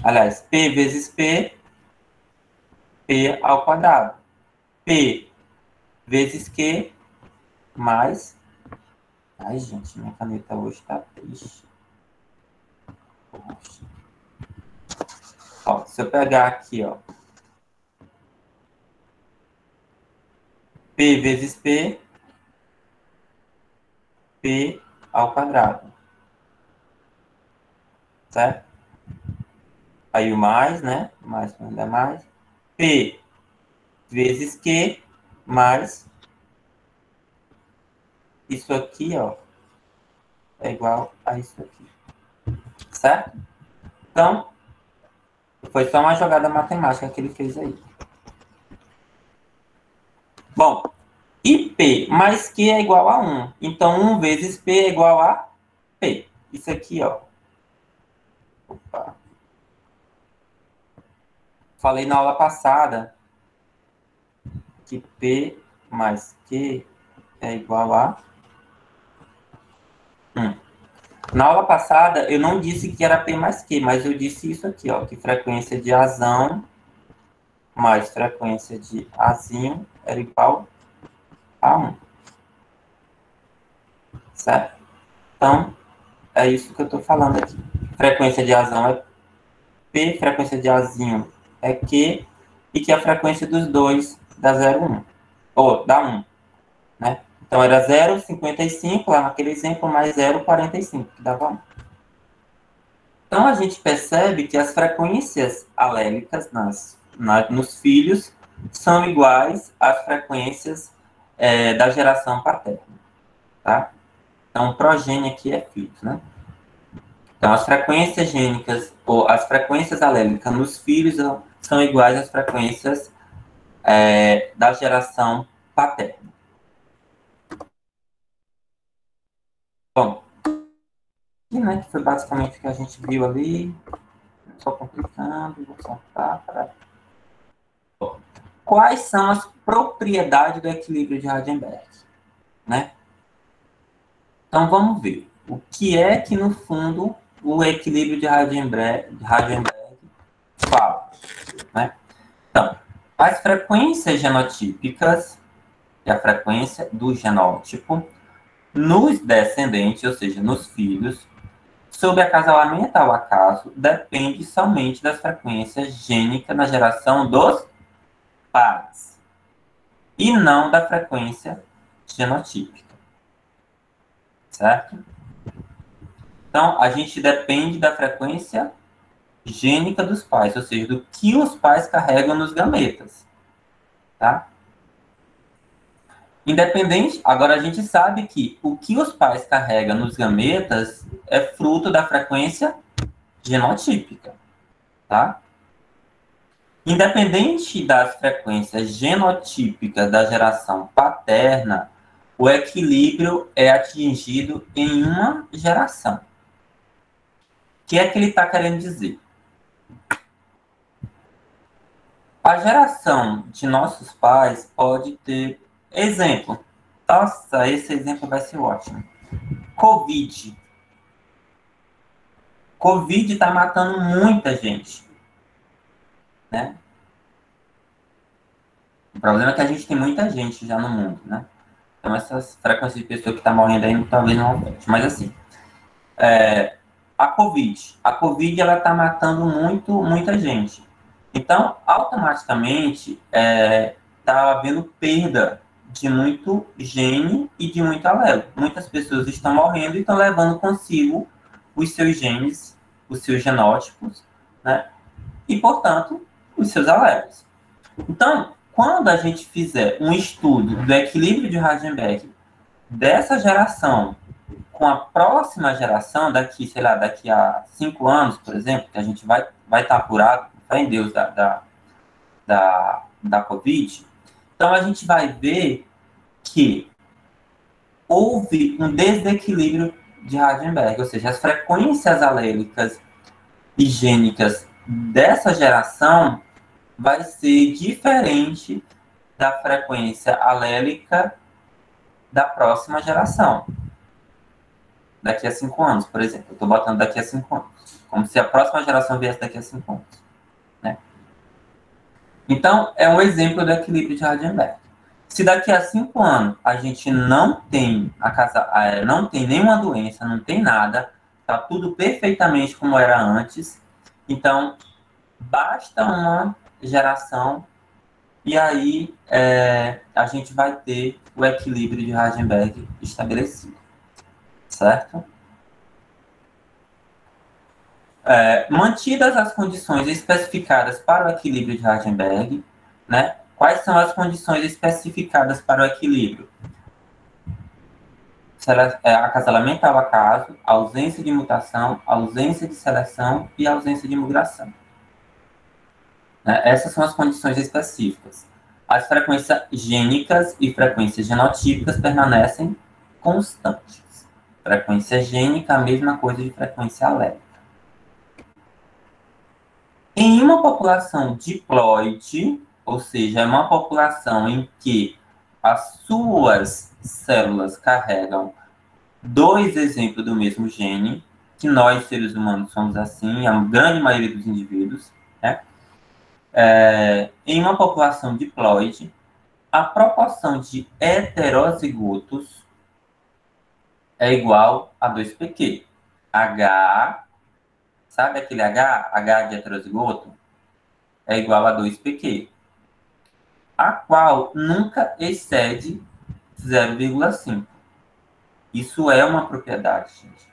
Aliás, P vezes P. P ao quadrado. P vezes Q mais... Ai, gente, minha caneta hoje tá triste. Poxa. Ó, se eu pegar aqui, ó. P vezes P. P ao quadrado. Certo? Aí o mais, né? Mais ainda mais. P vezes Q mais isso aqui, ó, é igual a isso aqui. Certo? Então, foi só uma jogada matemática que ele fez aí. Bom, e P mais Q é igual a 1. Então, 1 vezes P é igual a P. Isso aqui, ó. Opa. Falei na aula passada que P mais Q é igual a 1. Na aula passada, eu não disse que era P mais Q, mas eu disse isso aqui, ó, que frequência de Azão mais frequência de Azinho era igual a 1. Certo? Então, é isso que eu estou falando aqui. Frequência de Azão é P, frequência de Azinho é Q, e que a frequência dos dois dá 0,1. Ou dá 1. Né? Então, era 0,55 lá naquele exemplo, mais 0,45, que dava 1. Então, a gente percebe que as frequências alélicas nos filhos são iguais às frequências da geração paterna. Tá? Então, o progênio aqui é filhos, né? Então, as frequências gênicas, ou as frequências alélicas nos filhos são iguais às frequências da geração paterna. Bom, e, né, que foi basicamente o que a gente viu ali. Só complicando, vou soltar para... Quais são as propriedades do equilíbrio de Hardenberg? Né? Então, vamos ver. O que é que, no fundo, o equilíbrio de Hardenberg fala? Né? Então, as frequências genotípicas e a frequência do genótipo nos descendentes, ou seja, nos filhos, sob acasalamento ao acaso, depende somente das frequências gênicas na geração dos pais e não da frequência genotípica. Certo? Então, a gente depende da frequência gênica dos pais, ou seja, do que os pais carregam nos gametas. Tá? Independente, agora a gente sabe que o que os pais carregam nos gametas é fruto da frequência genotípica. tá? Independente das frequências genotípicas da geração paterna, o equilíbrio é atingido em uma geração. O que é que ele está querendo dizer? A geração de nossos pais pode ter... Exemplo. Nossa, esse exemplo vai ser ótimo. Covid. Covid está matando muita gente, né? O problema é que a gente tem muita gente já no mundo, né? Então, essas frequências de pessoa que está morrendo aí, talvez não afete. Mas, assim, a Covid, ela está matando muita gente. Então, automaticamente, está havendo perda de muito gene e de muito alelo. Muitas pessoas estão morrendo e estão levando consigo os seus genes, os seus genótipos, né? E, portanto, os seus alelos. Então, quando a gente fizer um estudo do equilíbrio de Heisenberg dessa geração com a próxima geração, daqui a 5 anos, por exemplo, que a gente vai estar apurado, fé em Deus, da Covid, então a gente vai ver que houve um desequilíbrio de Heisenberg, ou seja, as frequências alélicas e gênicas dessa geração vai ser diferente da frequência alélica da próxima geração. Daqui a 5 anos, por exemplo. Eu estou botando daqui a 5 anos. Como se a próxima geração viesse daqui a 5 anos. Né? Então, é um exemplo do equilíbrio de Heisenberg. Se daqui a 5 anos a gente não tem nenhuma doença, não tem nada, está tudo perfeitamente como era antes, então basta uma geração e aí a gente vai ter o equilíbrio de Heisenberg estabelecido. Certo? Mantidas as condições especificadas para o equilíbrio de Heisenberg, né? Quais são as condições especificadas para o equilíbrio? Acasalamento ao acaso, ausência de mutação, ausência de seleção e ausência de migração. Né? Essas são as condições específicas. As frequências gênicas e frequências genotípicas permanecem constantes. Frequência gênica, a mesma coisa de frequência alélica. Em uma população diploide, ou seja, é uma população em que as suas células carregam 2 exemplos do mesmo gene, que nós, seres humanos, somos assim, a grande maioria dos indivíduos, né? Em uma população diploide, a proporção de heterozigotos é igual a 2pq. H, sabe aquele H? H de heterozigoto? É igual a 2pq. A qual nunca excede 0,5. Isso é uma propriedade, gente.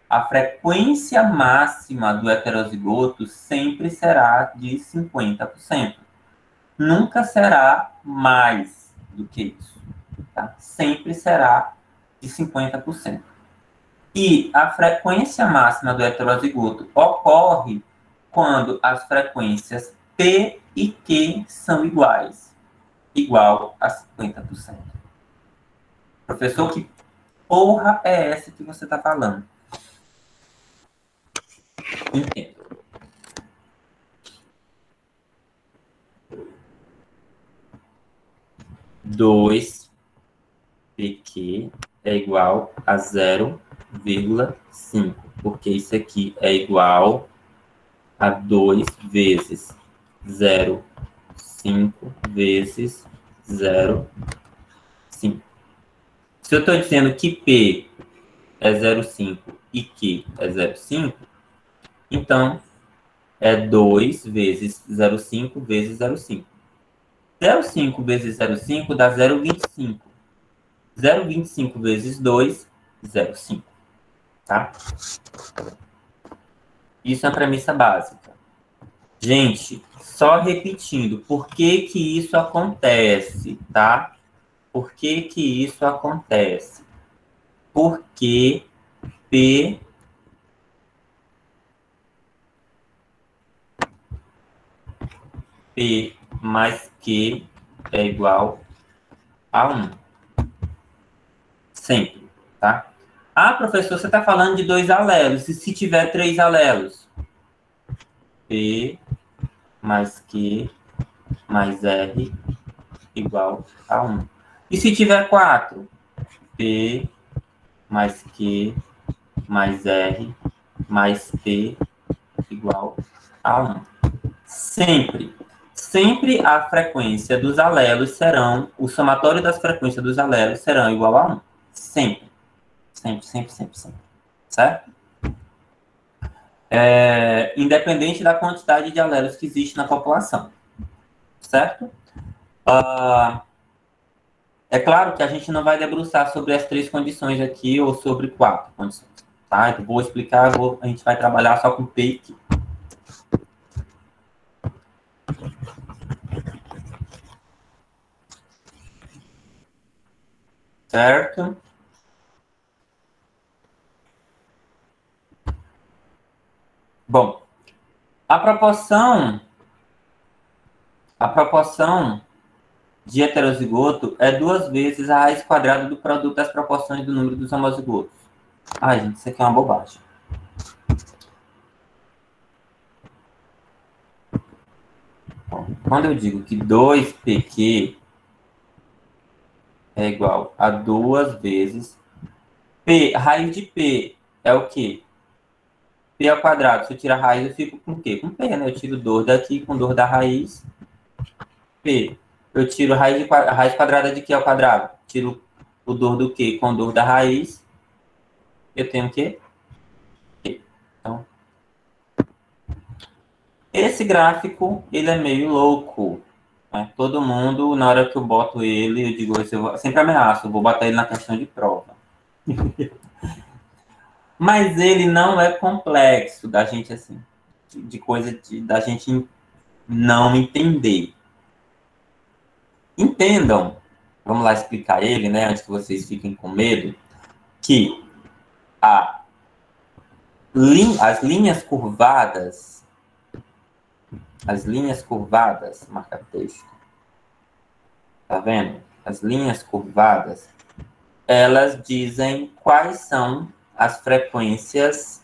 A frequência máxima do heterozigoto sempre será de 50%. Nunca será mais do que isso. Tá? Sempre será de 50%. E a frequência máxima do heterozigoto ocorre quando as frequências P e Q são iguais, igual a 50%. Professor, que porra é essa que você está falando? Entendo. Dois PQ é igual a 0,5, porque isso aqui é igual a 2 vezes 0,5 vezes 0,5. Se eu estou dizendo que P é 0,5 e Q é 0,5, então é 2 vezes 0,5 vezes 0,5. 0,5 vezes 0,5 dá 0,25. 0,25 vezes 2, 0,5. Tá? Isso é a premissa básica. Gente, só repetindo, por que que isso acontece, tá? Por que que isso acontece? Porque P P mais Q é igual a 1. Sempre, tá? Ah, professor, você está falando de 2 alelos. E se tiver 3 alelos? P mais Q mais R igual a 1. E se tiver 4? P mais Q mais R mais P igual a 1. Sempre. Sempre a frequência dos alelos serão, o somatório das frequências dos alelos serão igual a 1. Sempre. Sempre, sempre, sempre, sempre. Certo? Independente da quantidade de alelos que existe na população. Certo? É claro que a gente não vai debruçar sobre as 3 condições aqui ou sobre 4 condições. Tá? Eu vou explicar, a gente vai trabalhar só com P e Q. Certo? Bom, a proporção de heterozigoto é 2 vezes a raiz quadrada do produto das proporções do número dos homozigotos. Ai, gente, isso aqui é uma bobagem. Bom, quando eu digo que 2pq é igual a 2 vezes P, raiz de P é o quê? P ao quadrado. Se eu tirar a raiz, eu fico com o quê? Com P, né? Eu tiro 2 daqui com 2 da raiz. P. Eu tiro a raiz quadrada de Q ao quadrado. Tiro o 2 do Q com 2 da raiz. Eu tenho o quê? Q. Então, esse gráfico, ele é meio louco. Né? Todo mundo, na hora que eu boto ele, eu digo, eu sempre ameaço, eu vou botar ele na questão de prova. Mas ele não é complexo da gente, assim, da gente não entender. Entendam, vamos lá explicar ele, né, antes que vocês fiquem com medo, que as linhas curvadas, marca texto, tá vendo? As linhas curvadas, elas dizem quais são as frequências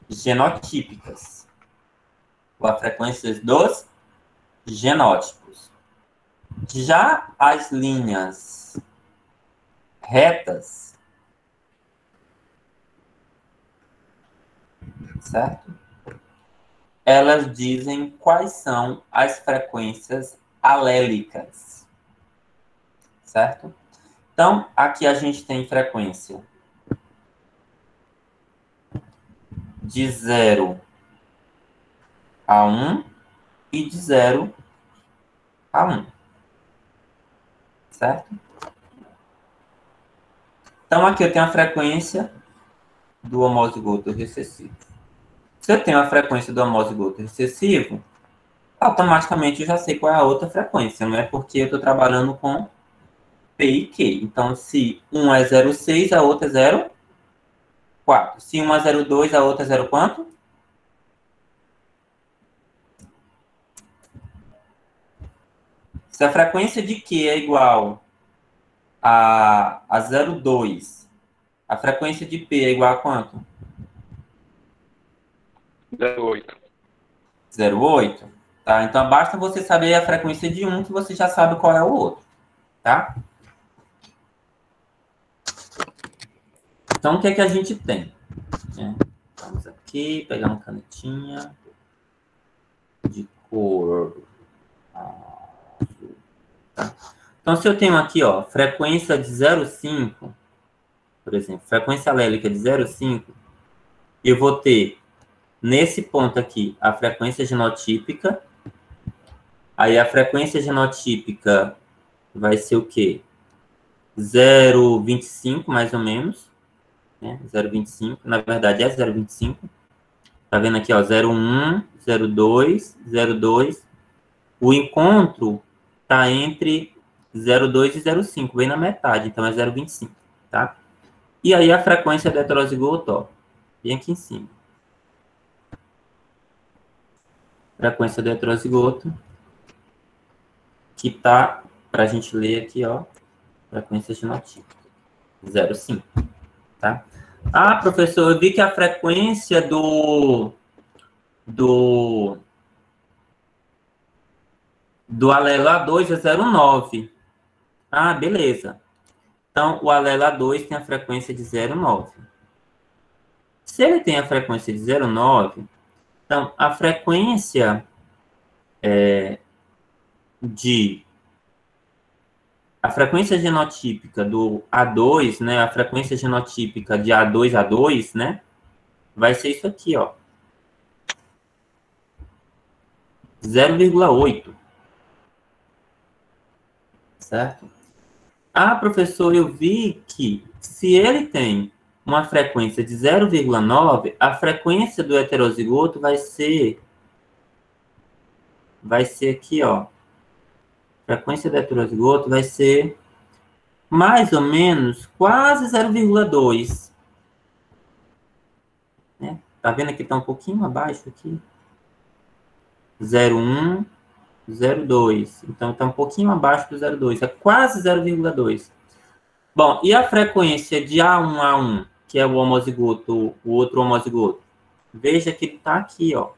genotípicas, ou as frequências dos genótipos. Já as linhas retas, certo? Elas dizem quais são as frequências alélicas, certo? Então, aqui a gente tem frequência de 0 a 1 e de 0 a 1, certo? Então, aqui eu tenho a frequência do homozigoto recessivo. Se eu tenho a frequência do homozigoto recessivo, automaticamente eu já sei qual é a outra frequência, não é porque eu estou trabalhando com P e Q. Então, se um é 0,6, a outra é 0,4. Se uma é 0,2, a outra é 0 quanto? Se a frequência de Q é igual a 0,2, a frequência de P é igual a quanto? 0,8. 0,8? Tá? Então, basta você saber a frequência de um que você já sabe qual é o outro. Tá? Então, o que é que a gente tem? Vamos aqui, pegar uma canetinha de cor azul. Tá? Então, se eu tenho aqui, ó, frequência de 0,5, por exemplo, frequência alélica de 0,5, eu vou ter, nesse ponto aqui, a frequência genotípica. Aí a frequência genotípica vai ser o quê? 0,25, mais ou menos. Né? 0,25, na verdade é 0,25. Tá vendo aqui, ó, 0,1, 0,2, 0,2. O encontro tá entre 0,2 e 0,5, bem na metade, então é 0,25, tá? E aí a frequência do heterozigoto, ó, bem aqui em cima. frequência do heterozigoto, que tá, para a gente ler aqui, ó, frequência genotípica, 0,5, tá? Ah, professor, eu vi que a frequência do alelo A2 é 0,9. Ah, beleza. Então, o alelo A2 tem a frequência de 0,9. Se ele tem a frequência de 0,9, então, a frequência a frequência genotípica do A2, né, a frequência genotípica de A2 a 2, né, vai ser isso aqui, ó. 0,8. Certo? Ah, professor, eu vi que se ele tem uma frequência de 0,9, a frequência do heterozigoto vai ser aqui, ó. A frequência do heterozigoto vai ser mais ou menos quase 0,2. Né? Tá vendo que tá um pouquinho abaixo aqui? 0,1, 0,2. Então, tá um pouquinho abaixo do 0,2. É quase 0,2. Bom, e a frequência de A1A1, que é o homozigoto, o outro homozigoto? Veja que ele tá aqui, ó.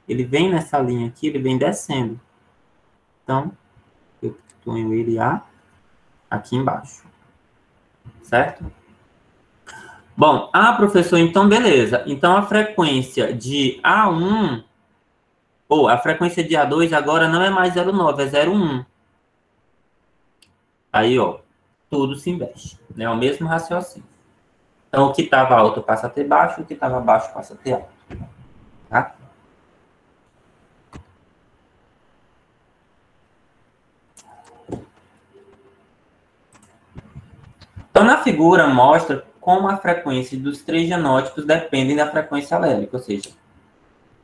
Ele vem nessa linha aqui, ele vem descendo. Então, eu ponho ele aqui embaixo. Certo? Bom, professor, então beleza. Então, a frequência de A1, ou a frequência de A2 agora não é mais 0,9, é 0,1. Aí, ó, tudo se inverte. Né? É o mesmo raciocínio. Então, o que estava alto passa a ter baixo, o que estava baixo passa a ter alto. Tá? Então, na figura, mostra como a frequência dos três genótipos dependem da frequência alélica, ou seja,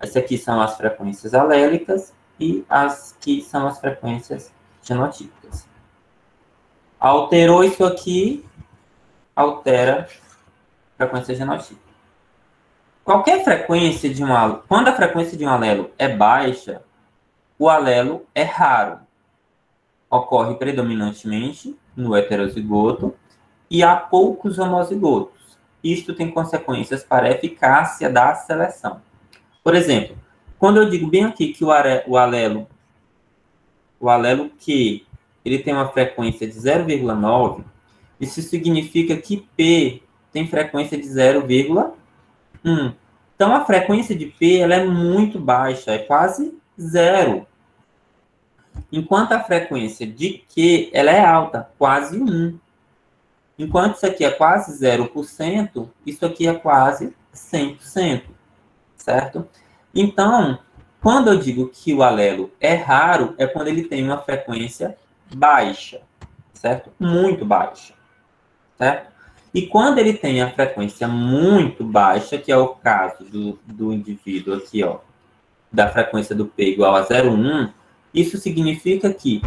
essas aqui são as frequências alélicas e as que são as frequências genotípicas. Alterou isso aqui, altera a frequência genotípica. Qualquer frequência de quando a frequência de um alelo é baixa, o alelo é raro. Ocorre predominantemente no heterozigoto e há poucos homozigotos. Isto tem consequências para a eficácia da seleção. Por exemplo, quando eu digo bem aqui que o alelo Q ele tem uma frequência de 0,9, isso significa que P tem frequência de 0,1. Então, a frequência de P ela é muito baixa, é quase zero. Enquanto a frequência de Q ela é alta, quase 1. Enquanto isso aqui é quase 0%, isso aqui é quase 100%. Certo? Então, quando eu digo que o alelo é raro, é quando ele tem uma frequência baixa, certo? Muito baixa, certo? E quando ele tem a frequência muito baixa, que é o caso do indivíduo aqui, ó, da frequência do P igual a 0,1, isso significa que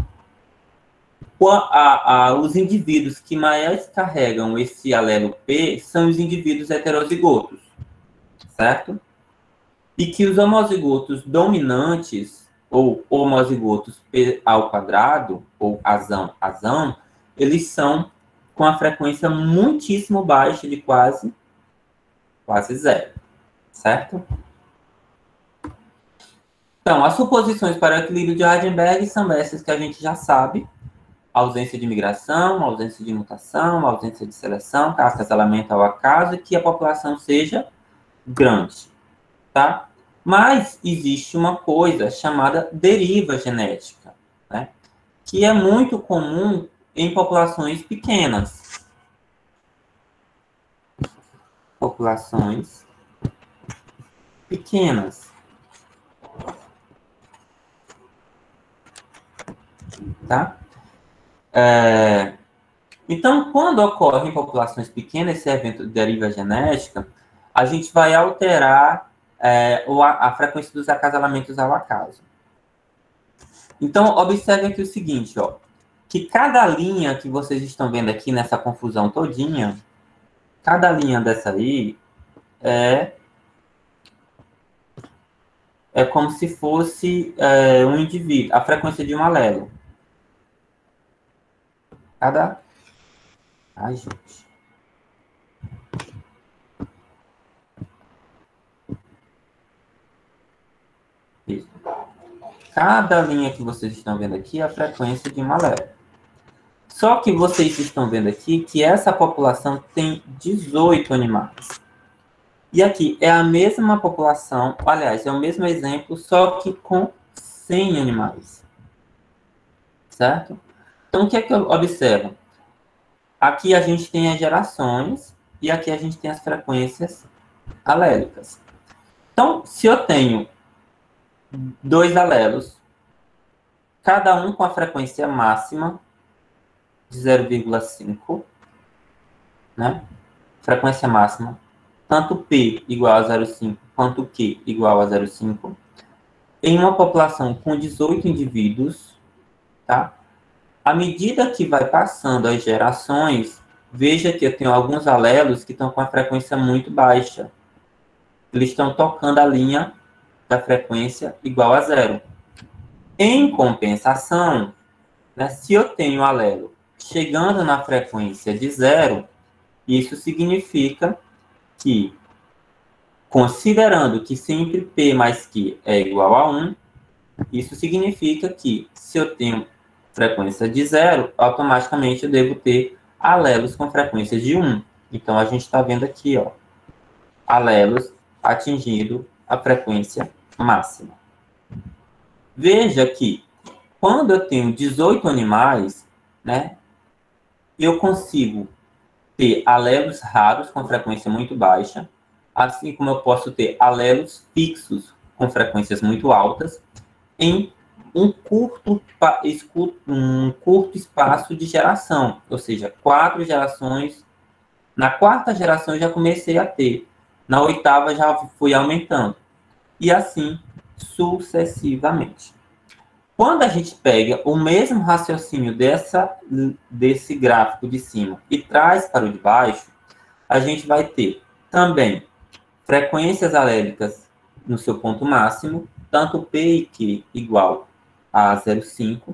os indivíduos que mais carregam esse alelo P são os indivíduos heterozigotos, certo? E que os homozigotos dominantes, ou homozigotos P ao quadrado, ou azão, eles são com a frequência muitíssimo baixa de quase zero, certo? Então, as suposições para o equilíbrio de Heisenberg são essas que a gente já sabe. Ausência de migração, ausência de mutação, ausência de seleção, acasalamento ao acaso e que a população seja grande, tá? Mas existe uma coisa chamada deriva genética, né? Que é muito comum em populações pequenas. Populações pequenas. Tá? Então, quando ocorre em populações pequenas esse evento de deriva genética, a gente vai alterar a frequência dos acasalamentos ao acaso. Então, observe aqui o seguinte, ó, que cada linha que vocês estão vendo aqui nessa confusão todinha, cada linha dessa aí é é como se fosse um indivíduo, a frequência de um alelo. Cada... Ai, gente. Isso. Cada linha que vocês estão vendo aqui é a frequência de um alelo. Só que vocês estão vendo aqui que essa população tem 18 animais. E aqui é a mesma população, aliás, é o mesmo exemplo, só que com 100 animais. Certo? Então, o que é que eu observo? Aqui a gente tem as gerações e aqui a gente tem as frequências alélicas. Então, se eu tenho 2 alelos, cada um com a frequência máxima de 0,5, né? Frequência máxima, tanto P igual a 0,5 quanto Q igual a 0,5, em uma população com 18 indivíduos, tá? À medida que vai passando as gerações, veja que eu tenho alguns alelos que estão com a frequência muito baixa. Eles estão tocando a linha da frequência igual a 0. Em compensação, né, se eu tenho alelo chegando na frequência de 0, isso significa que, considerando que sempre P mais Q é igual a 1, isso significa que, se eu tenho frequência de 0, automaticamente eu devo ter alelos com frequência de 1. Então, a gente está vendo aqui, ó, alelos atingindo a frequência máxima. Veja que, quando eu tenho 18 animais, né, eu consigo ter alelos raros com frequência muito baixa, assim como eu posso ter alelos fixos com frequências muito altas, em um curto espaço de geração, ou seja, 4 gerações. Na 4ª geração eu já comecei a ter, na 8ª já fui aumentando, e assim sucessivamente. Quando a gente pega o mesmo raciocínio desse gráfico de cima e traz para o de baixo, a gente vai ter também frequências alélicas no seu ponto máximo, tanto P e Q igual a 0,5.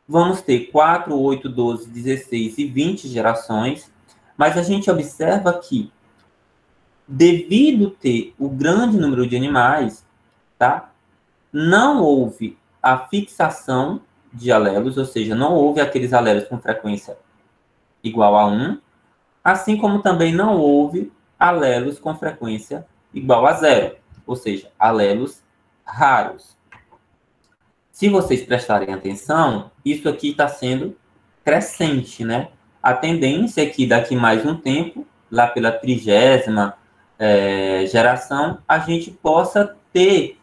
Vamos ter 4, 8, 12, 16 e 20 gerações, mas a gente observa que, devido ter o grande número de animais, tá, não houve a fixação de alelos, ou seja, não houve aqueles alelos com frequência igual a 1, assim como também não houve alelos com frequência igual a 0, ou seja, alelos raros. Se vocês prestarem atenção, isso aqui está sendo crescente, né? A tendência é que daqui mais um tempo, lá pela 30ª geração, a gente possa ter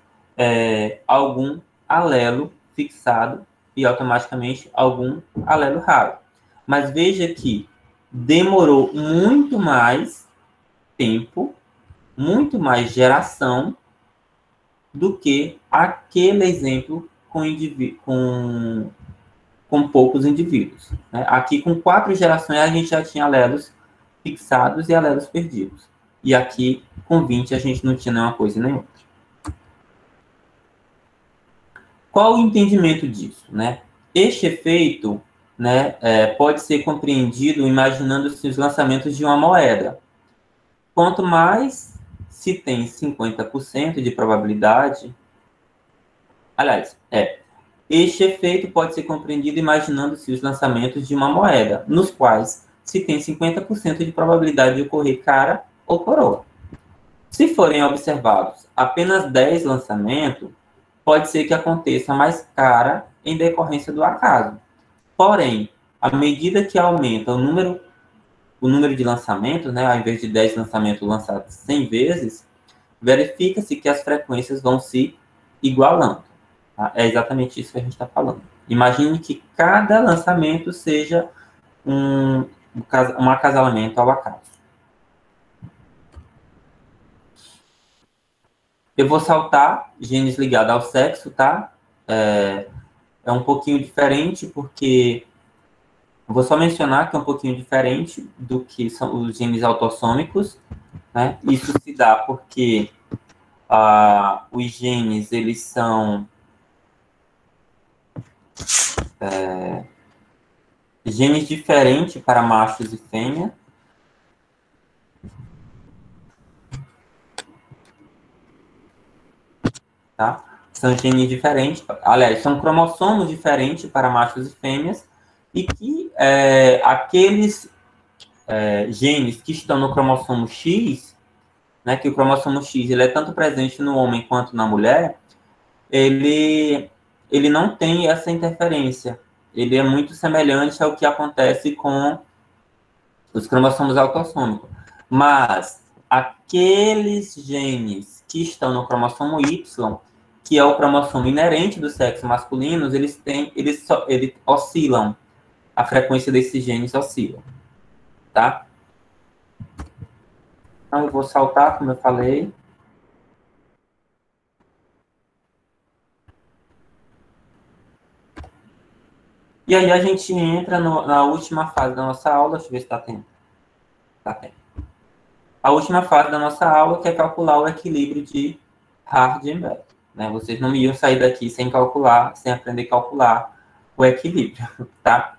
algum alelo fixado e automaticamente algum alelo raro. Mas veja que demorou muito mais tempo, muito mais geração do que aquele exemplo com poucos indivíduos, né? Aqui, com 4 gerações, a gente já tinha alelos fixados e alelos perdidos. E aqui, com 20, a gente não tinha nenhuma coisa nem outra. Qual o entendimento disso, né? Este efeito, né, pode ser compreendido imaginando-se os lançamentos de uma moeda. Quanto mais se tem 50% de probabilidade... Aliás, este efeito pode ser compreendido imaginando-se os lançamentos de uma moeda, nos quais se tem 50% de probabilidade de ocorrer cara ou coroa. Se forem observados apenas 10 lançamentos, pode ser que aconteça mais cara em decorrência do acaso. Porém, à medida que aumenta o número de lançamentos, né, ao invés de 10 lançamentos lançados 100 vezes, verifica-se que as frequências vão se igualando. Tá? É exatamente isso que a gente está falando. Imagine que cada lançamento seja um acasalamento ao acaso. Eu vou saltar genes ligados ao sexo, tá? É um pouquinho diferente, porque... Eu vou só mencionar que é um pouquinho diferente do que são os genes autossômicos, né? Isso se dá porque os genes, eles são genes diferentes para machos e fêmeas. Tá? São genes diferentes, aliás, são cromossomos diferentes para machos e fêmeas, e que aqueles genes que estão no cromossomo X, né, que o cromossomo X ele é tanto presente no homem quanto na mulher, ele não tem essa interferência. Ele é muito semelhante ao que acontece com os cromossomos autossômicos. Mas aqueles genes que estão no cromossomo Y, que é o cromossomo inerente do sexo masculino, eles oscilam. A frequência desses genes oscila. Tá? Então, eu vou saltar, como eu falei. E aí a gente entra na última fase da nossa aula. Deixa eu ver se está tempo. Tá tempo. A última fase da nossa aula, que é calcular o equilíbrio de Hardenberg. Né? Vocês não iam sair daqui sem calcular, sem aprender a calcular o equilíbrio, tá?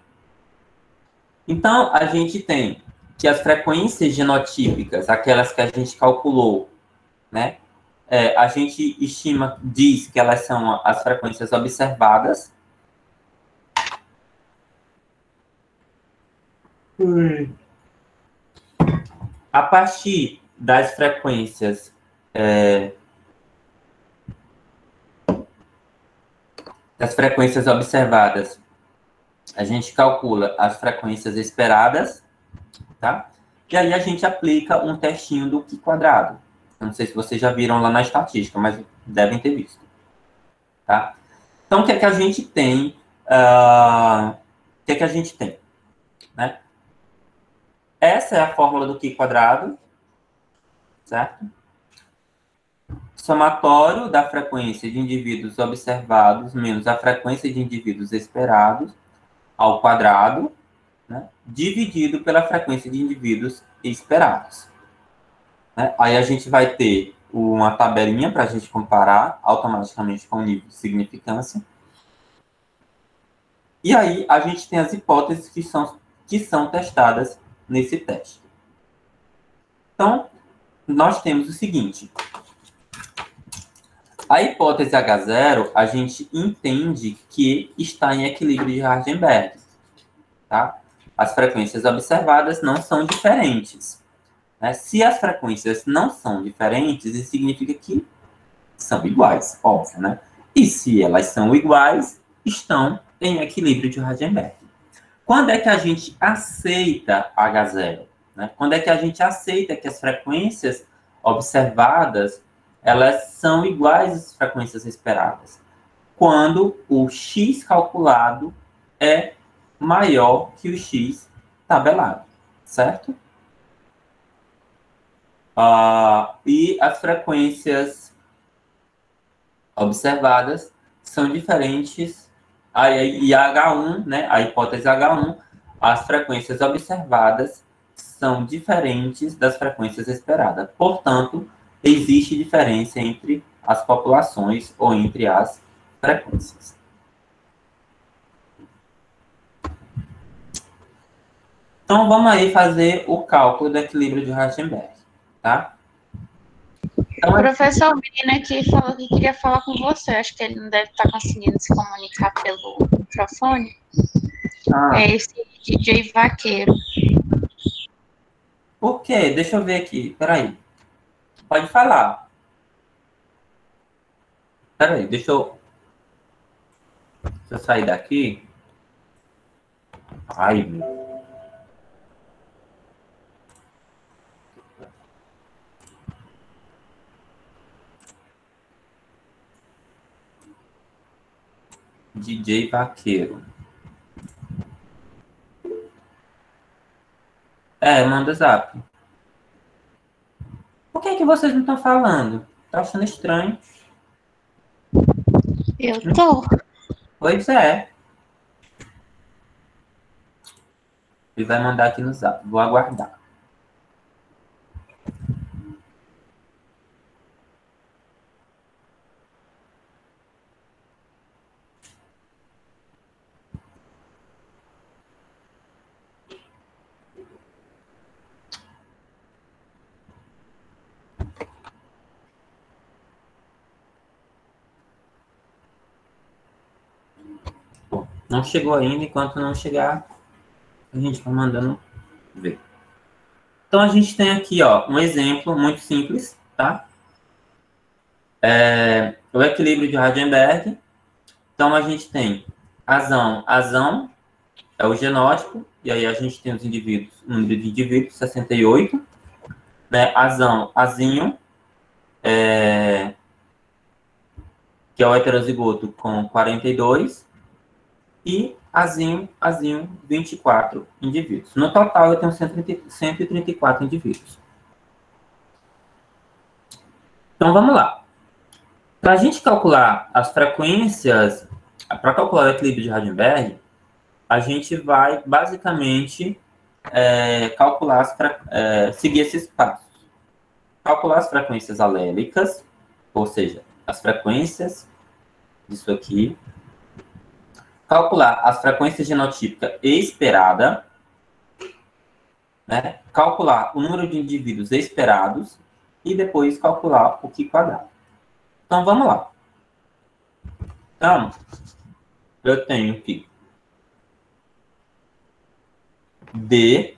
Então, a gente tem que as frequências genotípicas, aquelas que a gente calculou, né? A gente diz que elas são as frequências observadas. A partir das frequências observadas, a gente calcula as frequências esperadas, tá? E aí a gente aplica um testinho do Q quadrado. Eu não sei se vocês já viram lá na estatística, mas devem ter visto, tá? Então, o que é que a gente tem? Né? Essa é a fórmula do Q quadrado, certo? Somatório da frequência de indivíduos observados menos a frequência de indivíduos esperados ao quadrado, né, dividido pela frequência de indivíduos esperados. Né? Aí a gente vai ter uma tabelinha para a gente comparar automaticamente com o nível de significância. E aí a gente tem as hipóteses que são testadas nesse teste. Então, nós temos o seguinte. A hipótese H0, a gente entende que está em equilíbrio de Hardenberg. Tá? As frequências observadas não são diferentes. Né? Se as frequências não são diferentes, isso significa que são iguais, óbvio, né? E se elas são iguais, estão em equilíbrio de Hardenberg. Quando é que a gente aceita H0? Né? Quando é que a gente aceita que as frequências observadas elas são iguais às frequências esperadas? Quando o x calculado é maior que o x tabelado, certo? E as frequências observadas são diferentes. E H1, né, a hipótese H1, as frequências observadas são diferentes das frequências esperadas. Portanto, existe diferença entre as populações ou entre as frequências. Então, vamos aí fazer o cálculo do equilíbrio de Hardenberg, tá? Então, o professor, o menino aqui falou que queria falar com você. Acho que ele não deve estar conseguindo se comunicar pelo microfone. É esse DJ Vaqueiro. Por quê? Deixa eu ver aqui. Peraí. Pode falar. Peraí, deixa eu sair daqui. Ai, meu. DJ Vaqueiro. Manda zap. Por que vocês não estão falando? Tá achando estranho? Eu tô. Pois é. Ele vai mandar aqui no zap. Vou aguardar. Não chegou ainda, enquanto não chegar, a gente vai mandando ver. Então, a gente tem aqui, ó, um exemplo muito simples, tá? O equilíbrio de Hardenberg. Então, a gente tem azão é o genótipo, e aí a gente tem os indivíduos, o número de indivíduos, 68, né? Azinho, que é o heterozigoto com 42, e azinho, 24 indivíduos. No total, eu tenho 134 indivíduos. Então, vamos lá. Para a gente calcular as frequências, para calcular o equilíbrio de Hardenberg, a gente vai, basicamente, seguir esses passos. Calcular as frequências alélicas, ou seja, as frequências disso aqui. Calcular as frequências genotípica esperada, né? Calcular o número de indivíduos esperados e depois calcular o Q quadrado. Então, vamos lá. Então, eu tenho aqui D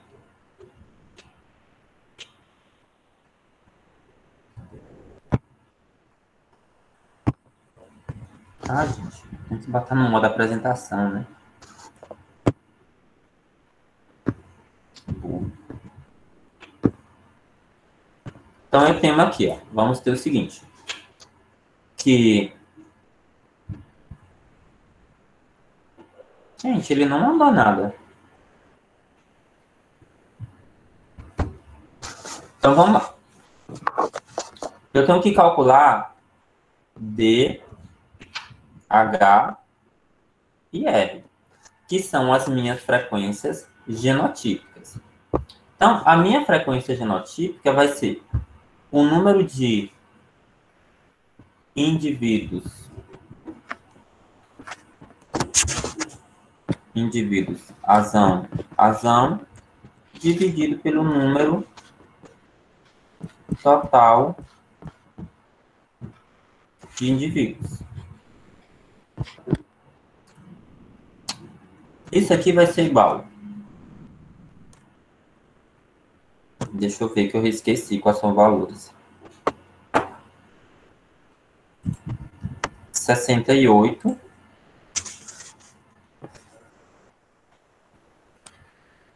gente, tem que botar no modo apresentação, né? Então, eu tenho aqui, ó, vamos ter o seguinte, que... Gente, ele não mandou nada. Então, vamos lá. Eu tenho que calcular D, H e R, que são as minhas frequências genotípicas. Então, a minha frequência genotípica vai ser o número de indivíduos azão, dividido pelo número total de indivíduos. Isso aqui vai ser igual. Deixa eu ver que eu esqueci quais são os valores. 68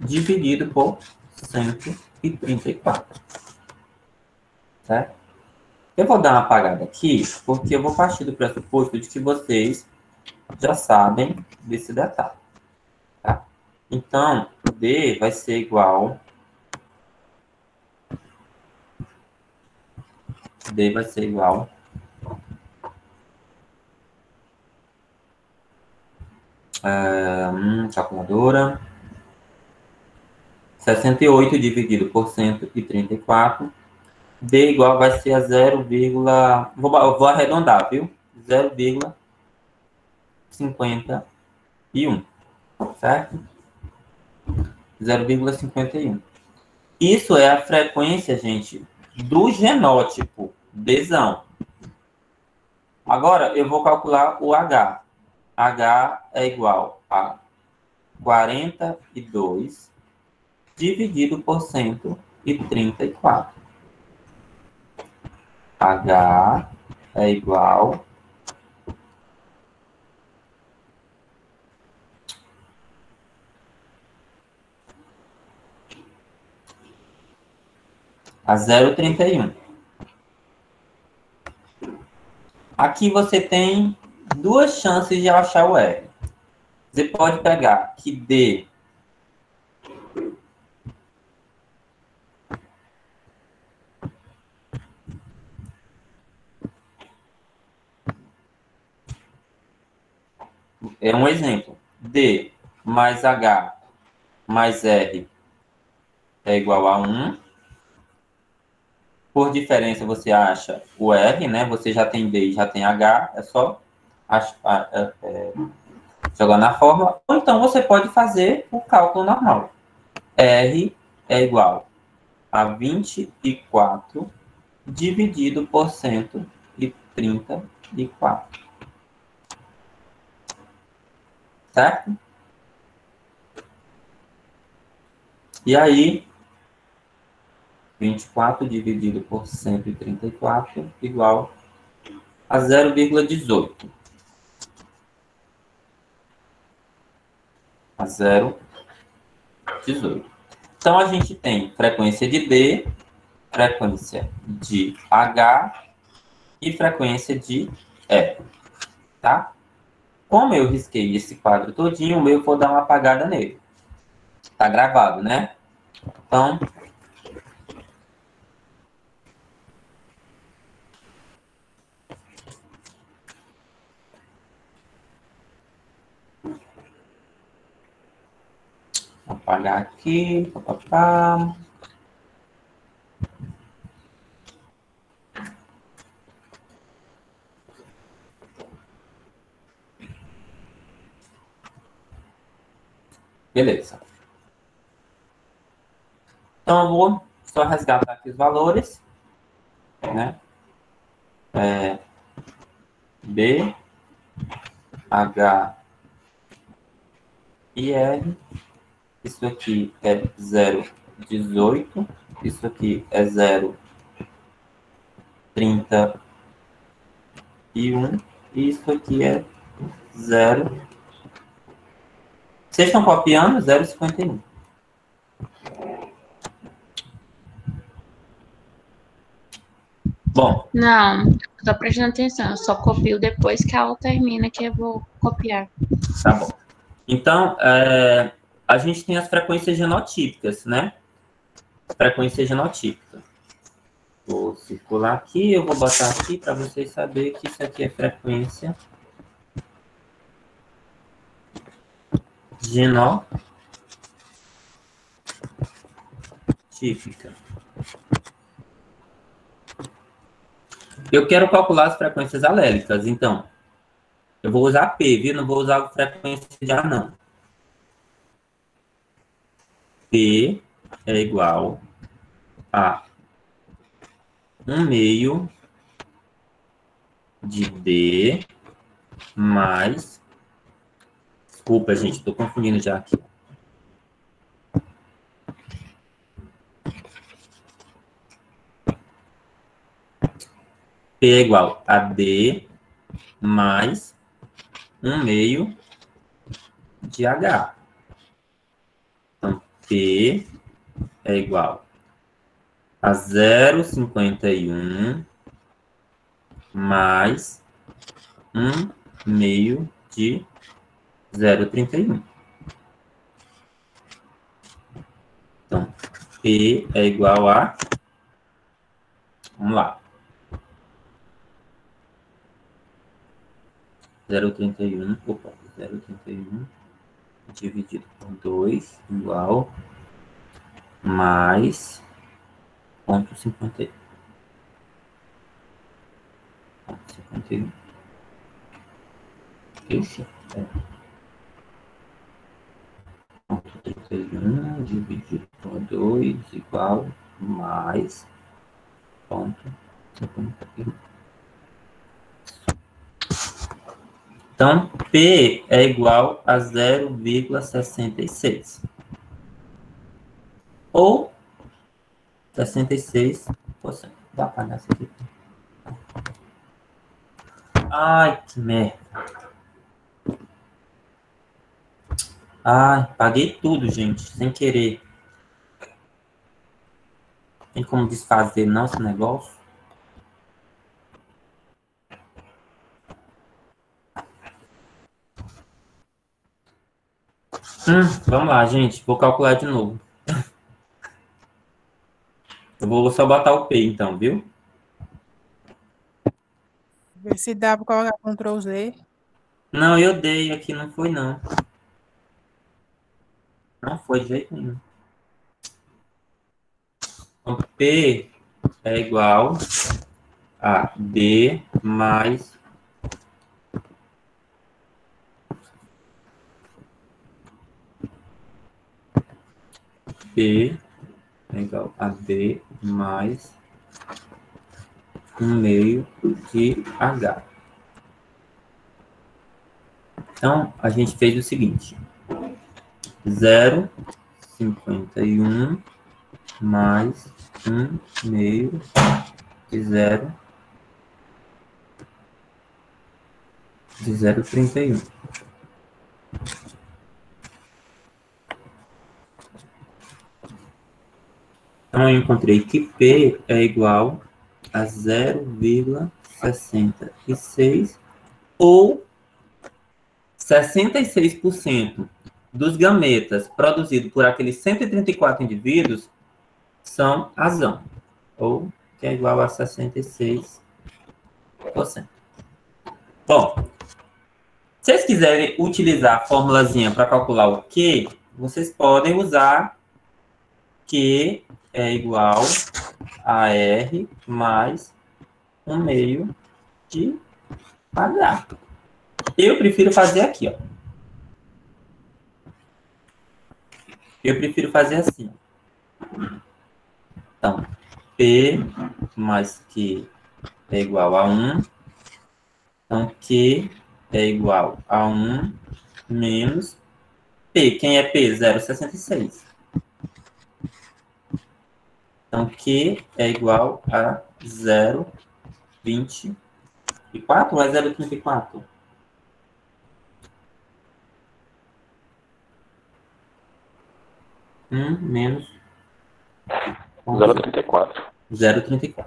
dividido por 134. Certo? Eu vou dar uma apagada aqui, porque eu vou partir do pressuposto de que vocês já sabem desse detalhe. Tá? Então, D vai ser igual... D vai ser igual... calculadora... 68 dividido por 134. D igual vai ser a 0, vou arredondar, viu? 0,51. Certo? 0,51. Isso é a frequência, gente, do genótipo Dzão. Agora, eu vou calcular o H. H é igual a 42 dividido por 134. H é igual a 0,31. Aqui você tem duas chances de achar o R. Você pode pegar que D é um exemplo. D mais H mais R é igual a 1. Por diferença, você acha o R, né? Você já tem D e já tem H, é só jogar na fórmula. Ou então você pode fazer o cálculo normal. R é igual a 24 dividido por 134. certo? E aí, 24 dividido por 134 igual a 0,18. A 0,18. Então, a gente tem frequência de D, frequência de H e frequência de E, tá? Como eu risquei esse quadro todinho, eu vou dar uma apagada nele. Tá gravado, né? Então, vou apagar aqui. Papapá. Beleza. Então, eu vou só resgatar aqui os valores, né? B, H e R. Isso aqui é 0,18. Isso aqui é 0,31. E isso aqui é 0. Vocês estão copiando? 0,51. Bom. Não, estou prestando atenção. Eu só copio depois que a aula termina, que eu vou copiar. Tá bom. Então, a gente tem as frequências genotípicas, né? Frequência genotípica. Vou circular aqui, eu vou botar aqui para vocês saberem que isso aqui é frequência genotípica. Eu quero calcular as frequências alélicas, então eu vou usar P, viu? Não vou usar a frequência de A, não. P é igual a 1/2 de D mais... Desculpa, gente, estou confundindo já aqui. P é igual a D mais 1/2 de H. Então, P é igual a 0,51 mais 1/2 de 0,31. Então, P é igual a... Vamos lá. 0,31, opa, 0,31 dividido por 2 igual mais 0,51. 0,51. Esse é 0,31 dividido por 2 igual mais 0,51. Então, P é igual a 0,66. Ou 66%. Vou apagar isso aqui. Ai, que merda. Ai, paguei tudo, gente, sem querer. Tem como desfazer não esse negócio? Vamos lá, gente. Vou calcular de novo. Eu vou só botar o P, então, viu? Ver se dá para colocar Ctrl Z. Não, eu dei aqui, não foi, não. Não foi de jeito nenhum. Então, P é igual a D mais P é igual a D mais 1/2 de H. Então, a gente fez o seguinte. 0,51 mais 1 meio de 0,31. Então, eu encontrei que P é igual a 0,66 ou 66% dos gametas produzidos por aqueles 134 indivíduos são azão, ou que é igual a 66%. Bom, se vocês quiserem utilizar a formulazinha para calcular o Q, vocês podem usar Q é igual a R mais 1 meio de quadrado. Eu prefiro fazer aqui, ó. Eu prefiro fazer assim. Então, P mais Q é igual a 1. Então, Q é igual a 1 menos P. Quem é P? 0,66. Então, Q é igual a 0,24 ou é 0,34? Menos 0,34. 0,34.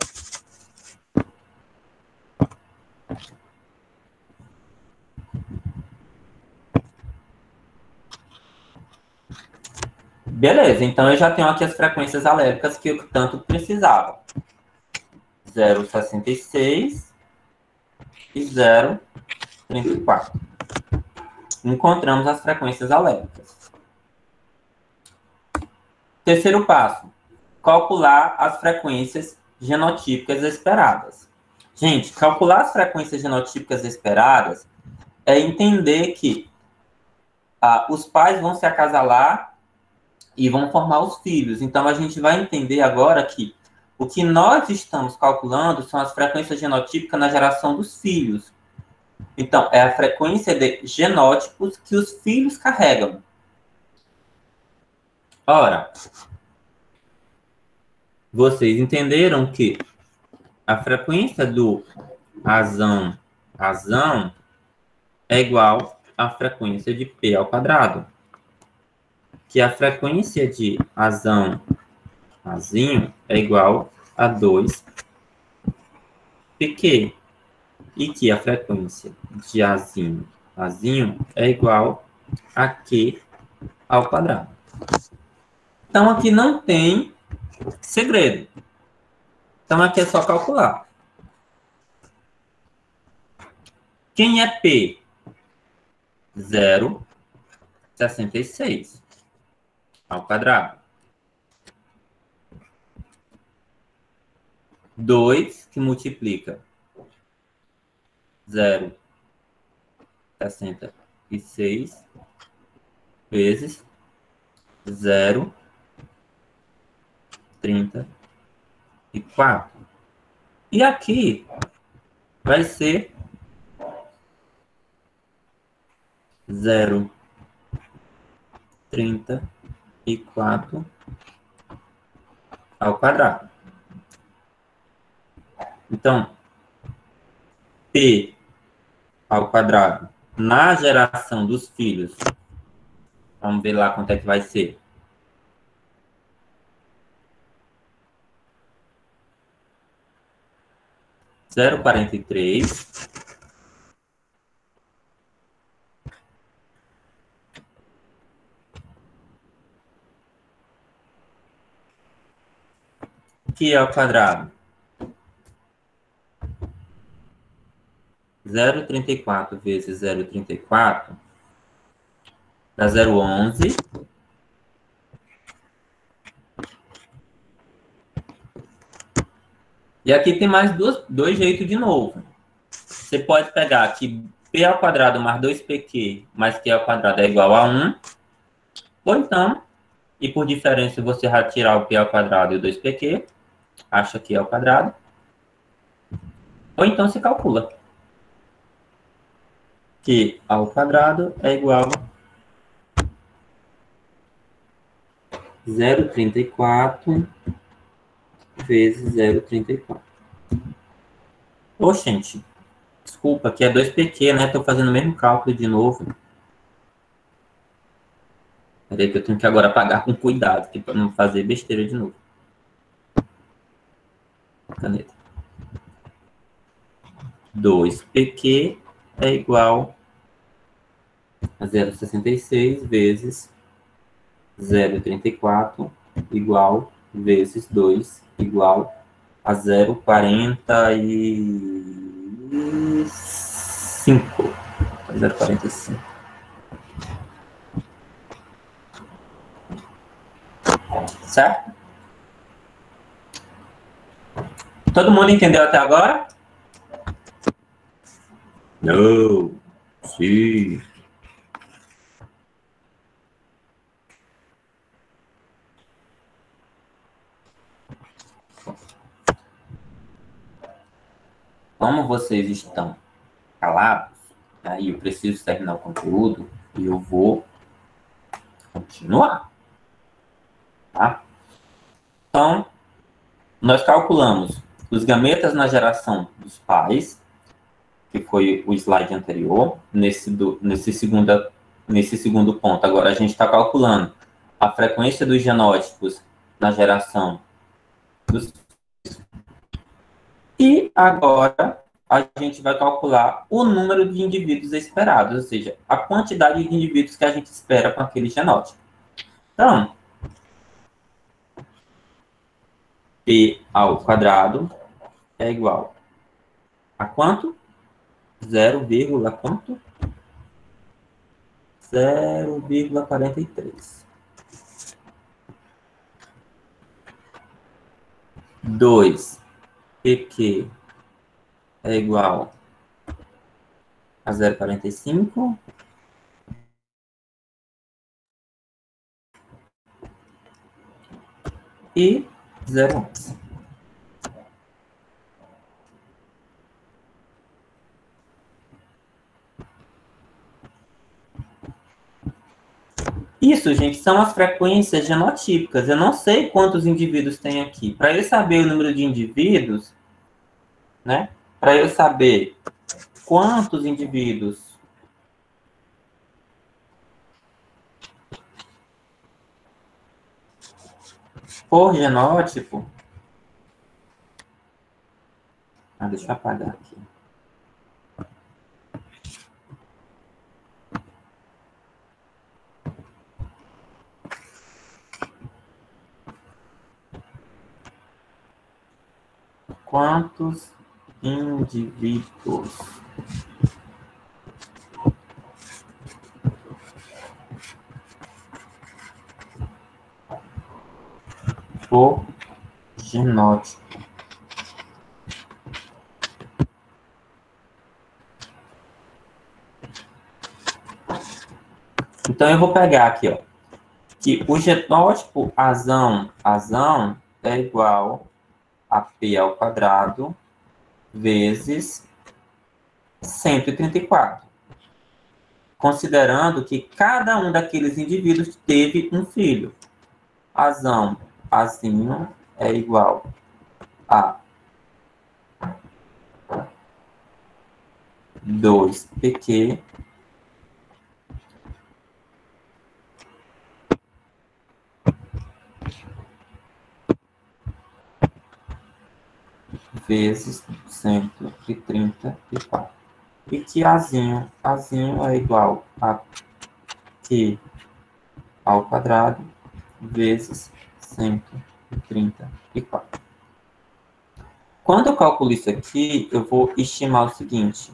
Beleza, então eu já tenho aqui as frequências alérgicas que eu tanto precisava. 0,66 e 0,34. Encontramos as frequências alérgicas. Terceiro passo, calcular as frequências genotípicas esperadas. Gente, calcular as frequências genotípicas esperadas é entender que os pais vão se acasalar e vão formar os filhos. Então, a gente vai entender agora que o que nós estamos calculando são as frequências genotípicas na geração dos filhos. Então, é a frequência de genótipos que os filhos carregam. Ora, vocês entenderam que a frequência do azão é igual à frequência de P ao quadrado. Que a frequência de azinho é igual a 2 PQ. E que a frequência de azinho é igual a Q ao quadrado. Então, aqui não tem segredo. Então, aqui é só calcular. Quem é P? 0,66 ao quadrado. 2 que multiplica 0,66 vezes 0,34. E aqui vai ser 0,34 ao quadrado. Então, P ao quadrado na geração dos filhos, vamos ver lá quanto é que vai ser. Zero 0,43 que é ao quadrado 0,34 vezes 0,34 dá 0,11. E aqui tem mais dois jeitos de novo. Você pode pegar aqui P ao quadrado mais 2PQ mais Q ao quadrado é igual a 1. Ou então, e por diferença você retirar o P ao quadrado e o 2PQ, acha Q ao quadrado. Ou então se calcula. Q ao quadrado é igual a 0,34 vezes 0,34. Ô, gente, desculpa, aqui é 2pq, né? Estou fazendo o mesmo cálculo de novo. Peraí que eu tenho que agora apagar com cuidado, para não fazer besteira de novo. Caneta. 2pq é igual a 0,66 vezes 0,34 igual vezes 2 igual a 0,45. 0,45. Certo? Todo mundo entendeu até agora? Não. Sim. Como vocês estão calados, aí eu preciso terminar o conteúdo e eu vou continuar. Tá? Então, nós calculamos os gametas na geração dos pais, que foi o slide anterior. Nesse segundo ponto, agora a gente está calculando a frequência dos genótipos na geração dos. E agora a gente vai calcular o número de indivíduos esperados, ou seja, a quantidade de indivíduos que a gente espera com aquele genótipo. Então, P ao quadrado é igual a quanto? 0, quanto? 0,43. 2pq é igual a 0,45. E 0,11. Isso, gente, são as frequências genotípicas. Eu não sei quantos indivíduos tem aqui. Para eu saber o número de indivíduos, né? Para eu saber quantos indivíduos por genótipo. Deixa eu apagar aqui. Quantos indivíduos por genótipo? Então eu vou pegar aqui, ó, que o genótipo azão é igual a P ao quadrado vezes 134. Considerando que cada um daqueles indivíduos teve um filho. Azinho é igual a 2pq vezes 134. E que azinho é igual a Q ao quadrado vezes 134. Quando eu calculo isso aqui, eu vou estimar o seguinte.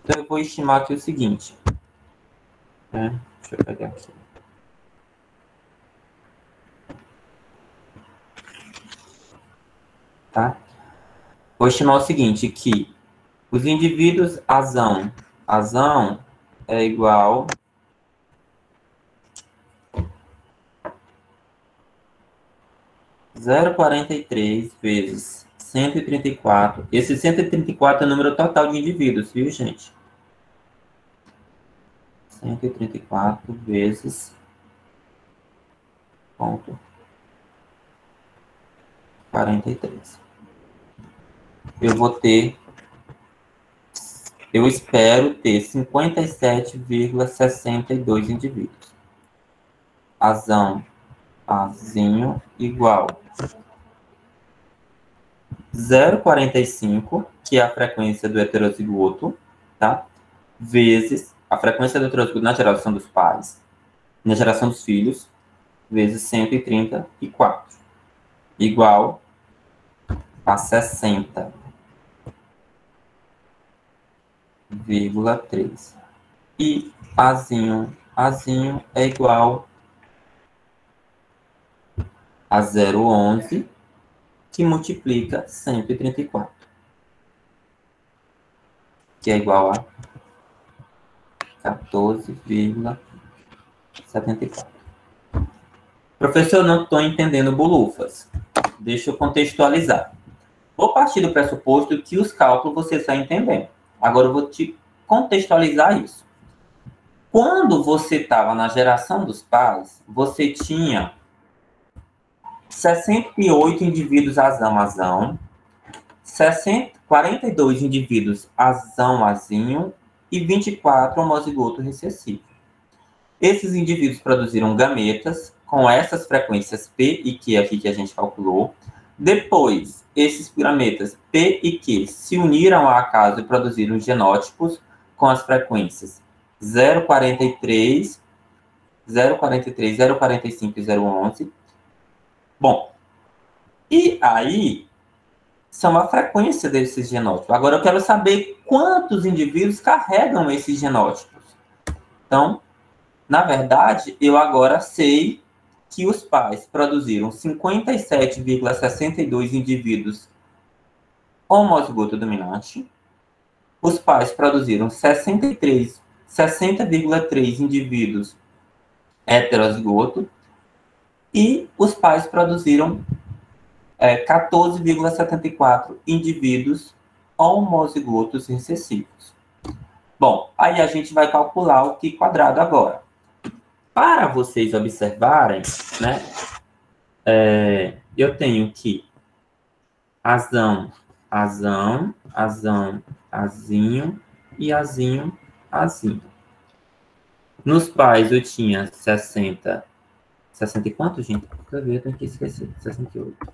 Então, eu vou estimar aqui o seguinte. Deixa eu pegar aqui. Tá? Vou estimar o seguinte, que os indivíduos azão é igual 0,43 vezes 134. Esse 134 é o número total de indivíduos, viu, gente? 134 vezes ponto 43. Eu espero ter 57,62 indivíduos. Azão, Azinho, igual 0,45, que é a frequência do heterozigoto, tá? Vezes a frequência do heterozigoto na geração dos pais, na geração dos filhos, vezes 134, igual a 60,3. E Azinho é igual a 0,11, que multiplica 134, que é igual a 14,74. Professor, não estou entendendo bolufas. Deixa eu contextualizar. Vou partir do pressuposto que os cálculos você está entendendo. Agora eu vou te contextualizar isso. Quando você estava na geração dos pais, você tinha 68 indivíduos azão, 42 indivíduos azinho e 24 homozigoto recessivo. Esses indivíduos produziram gametas com essas frequências P e Q aqui que a gente calculou. Depois, esses gametas P e Q se uniram ao acaso e produziram genótipos com as frequências 0,43, 0,45 e 0,11. Bom, e aí são a frequência desses genótipos. Agora eu quero saber quantos indivíduos carregam esses genótipos. Então, na verdade, eu agora sei que os pais produziram 57,62 indivíduos homozigoto dominante. Os pais produziram 60,3 indivíduos heterozigoto. E os pais produziram 14,74 indivíduos homozigotos recessivos. Bom, aí a gente vai calcular o Q quadrado agora. Para vocês observarem, né, eu tenho que Azinho e Azinho. Nos pais eu tinha 60 e quanto, gente? Eu tenho que esquecer. 68.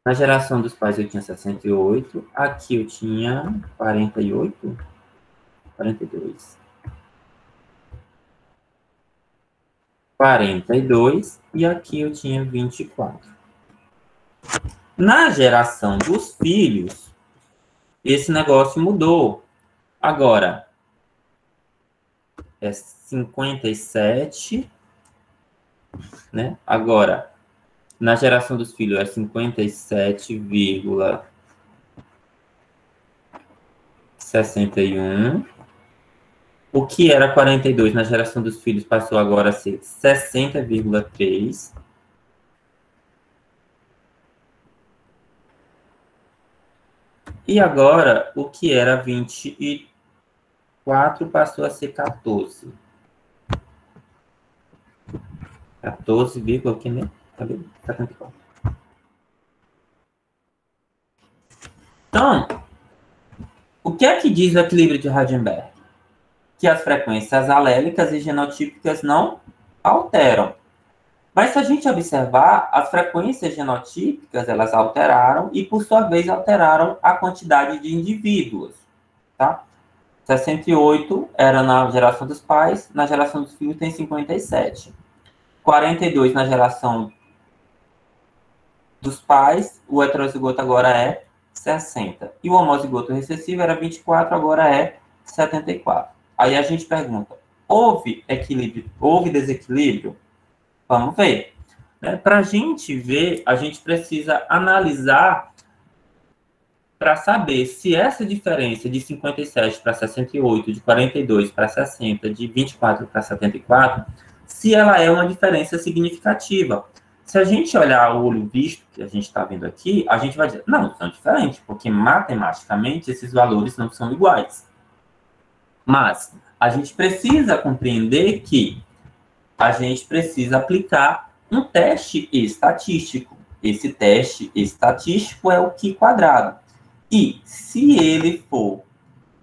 Na geração dos pais eu tinha 68. Aqui eu tinha 48. 42. 42. E aqui eu tinha 24. Na geração dos filhos, esse negócio mudou. Agora, é 57, né? Agora, na geração dos filhos é 57,61. O que era 42 na geração dos filhos passou agora a ser 60,3. E agora, o que era 24 passou a ser 14. 14, o que, né? Cadê? 74. Então, o que é que diz o equilíbrio de Heisenberg? Que as frequências alélicas e genotípicas não alteram. Mas se a gente observar, as frequências genotípicas, elas alteraram e, por sua vez, alteraram a quantidade de indivíduos, tá? 68 era na geração dos pais, na geração dos filhos tem 57. 42 na geração dos pais, o heterozigoto agora é 60. E o homozigoto recessivo era 24, agora é 74. Aí a gente pergunta, houve equilíbrio, houve desequilíbrio? Vamos ver. Para a gente ver, a gente precisa analisar para saber se essa diferença de 57 para 68, de 42 para 60, de 24 para 74, se ela é uma diferença significativa. se a gente olhar o olho visto, que a gente está vendo aqui, a gente vai dizer, não, são diferentes, porque matematicamente esses valores não são iguais. Mas a gente precisa compreender que a gente precisa aplicar um teste estatístico. Esse teste estatístico é o Qi quadrado. E se ele for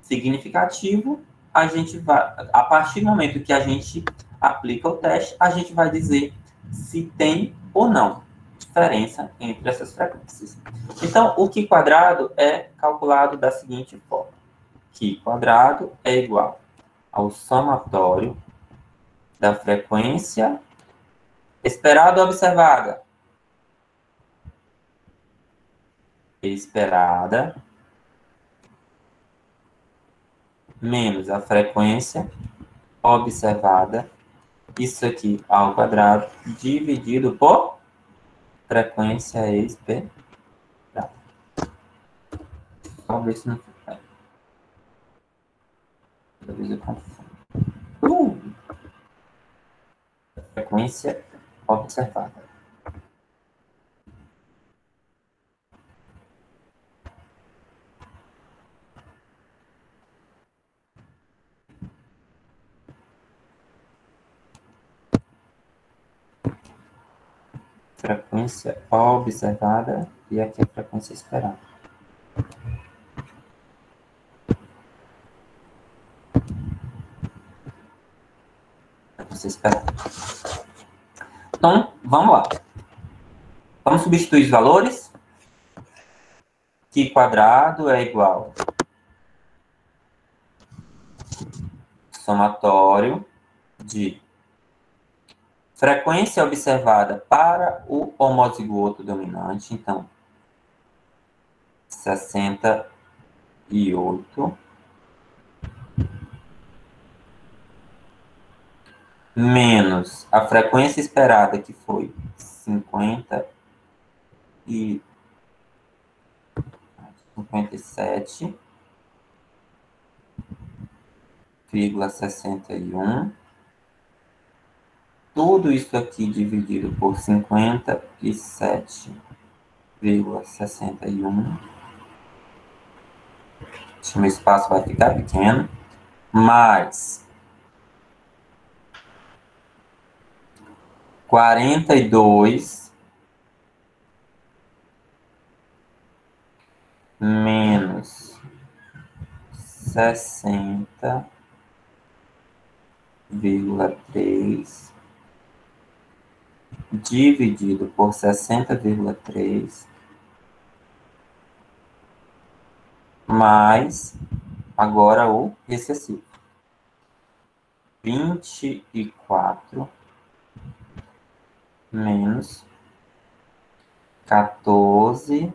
significativo, a gente vai, a partir do momento que a gente aplica o teste, a gente vai dizer se tem ou não diferença entre essas frequências. Então, o Qi quadrado é calculado da seguinte forma. Qi quadrado é igual ao somatório da frequência esperada ou observada. Esperada menos a frequência observada, isso aqui ao quadrado, dividido por frequência esperada. Talvez não fique. Talvez eu confundo. Frequência observada. Frequência observada e aqui a frequência esperada. Frequência esperada. Então, vamos lá. Vamos substituir os valores. Qi quadrado é igual somatório de frequência observada para o homozigoto dominante, então, 68, menos a frequência esperada, que foi 57,61. Tudo isso aqui dividido por 57,61. O espaço vai ficar pequeno. Mais 42 menos 60,3 dividido por 60,3 mais agora o recessivo. 24 menos 14.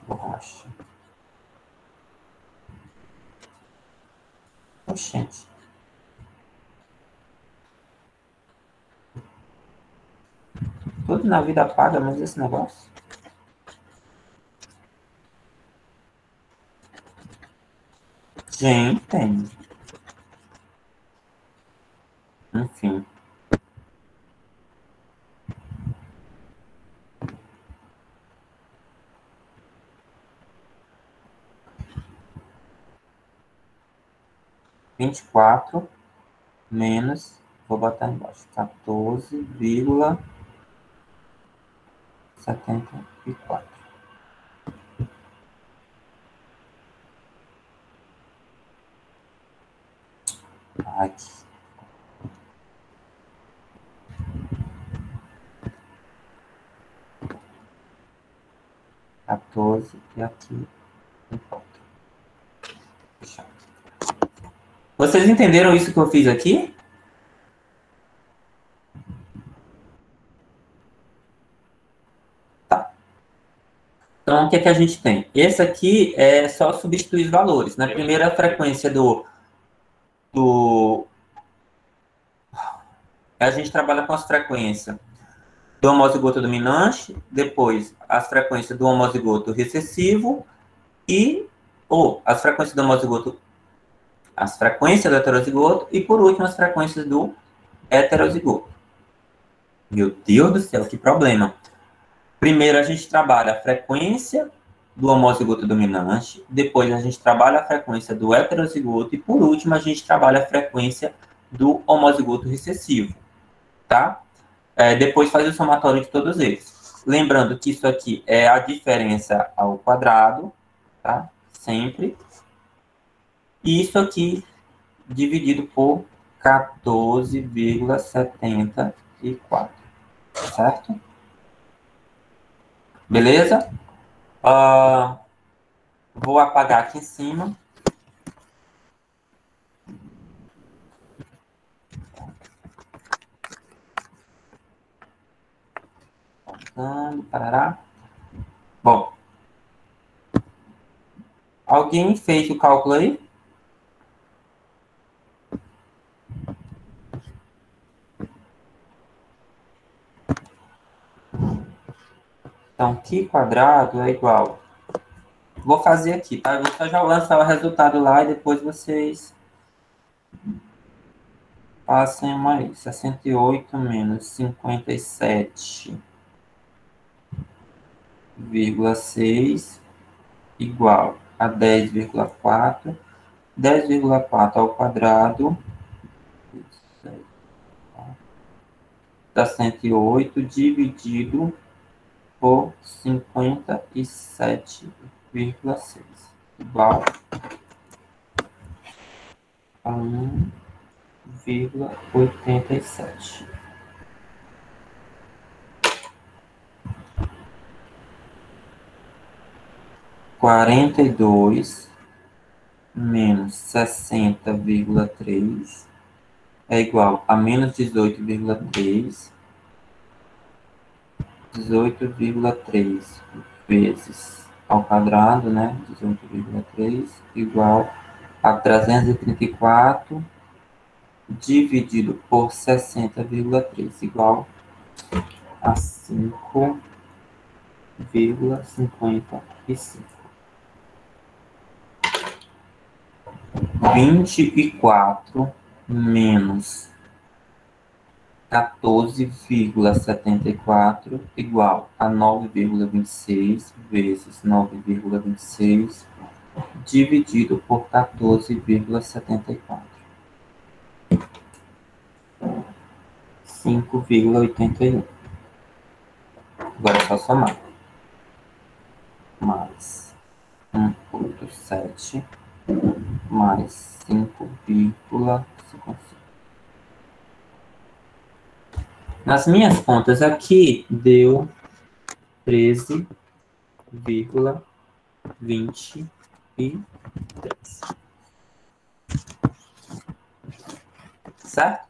Borracha. Oxente. Tudo na vida paga, mas esse negócio. Gente, tem. Enfim. Vinte e quatro menos, vou botar embaixo, 14,74. Aqui. E aqui importa. Vocês entenderam isso que eu fiz aqui? Tá. Então, o que é que a gente tem? Esse aqui é só substituir os valores. Na primeira frequência a gente trabalha com as frequências do homozigoto dominante, depois as frequências do homozigoto recessivo e as frequências do homozigoto as frequências do heterozigoto e, por último, as frequências do heterozigoto. Meu Deus do céu, que problema. Primeiro a gente trabalha a frequência do homozigoto dominante, depois a gente trabalha a frequência do heterozigoto e, por último, a gente trabalha a frequência do homozigoto recessivo, tá? Depois faz o somatório de todos eles. Lembrando que isso aqui é a diferença ao quadrado, tá? Sempre. E isso aqui dividido por 14,74, certo? Beleza? Vou apagar aqui em cima. Parará. Bom. Alguém fez o cálculo aí? Então, Q quadrado é igual. Vou fazer aqui, tá? Eu vou só já lançar o resultado lá e depois vocês passem uma aí. 68 menos 57,6 igual a 10,4. 10,4 ao quadrado dá 108 dividido por 57,6 igual a 1,87. Quarenta e dois menos 60,3 é igual a menos 18,3. 18,3 vezes ao quadrado, né? 18,3 igual a 334 dividido por 60,3 igual a 5,55. 24 menos 14,74 igual a 9,26 vezes 9,26 dividido por 14,74. 5,81. Agora é só somar. Mais 1,7 mais 5,55. Nas minhas contas aqui, deu 13,23. Certo?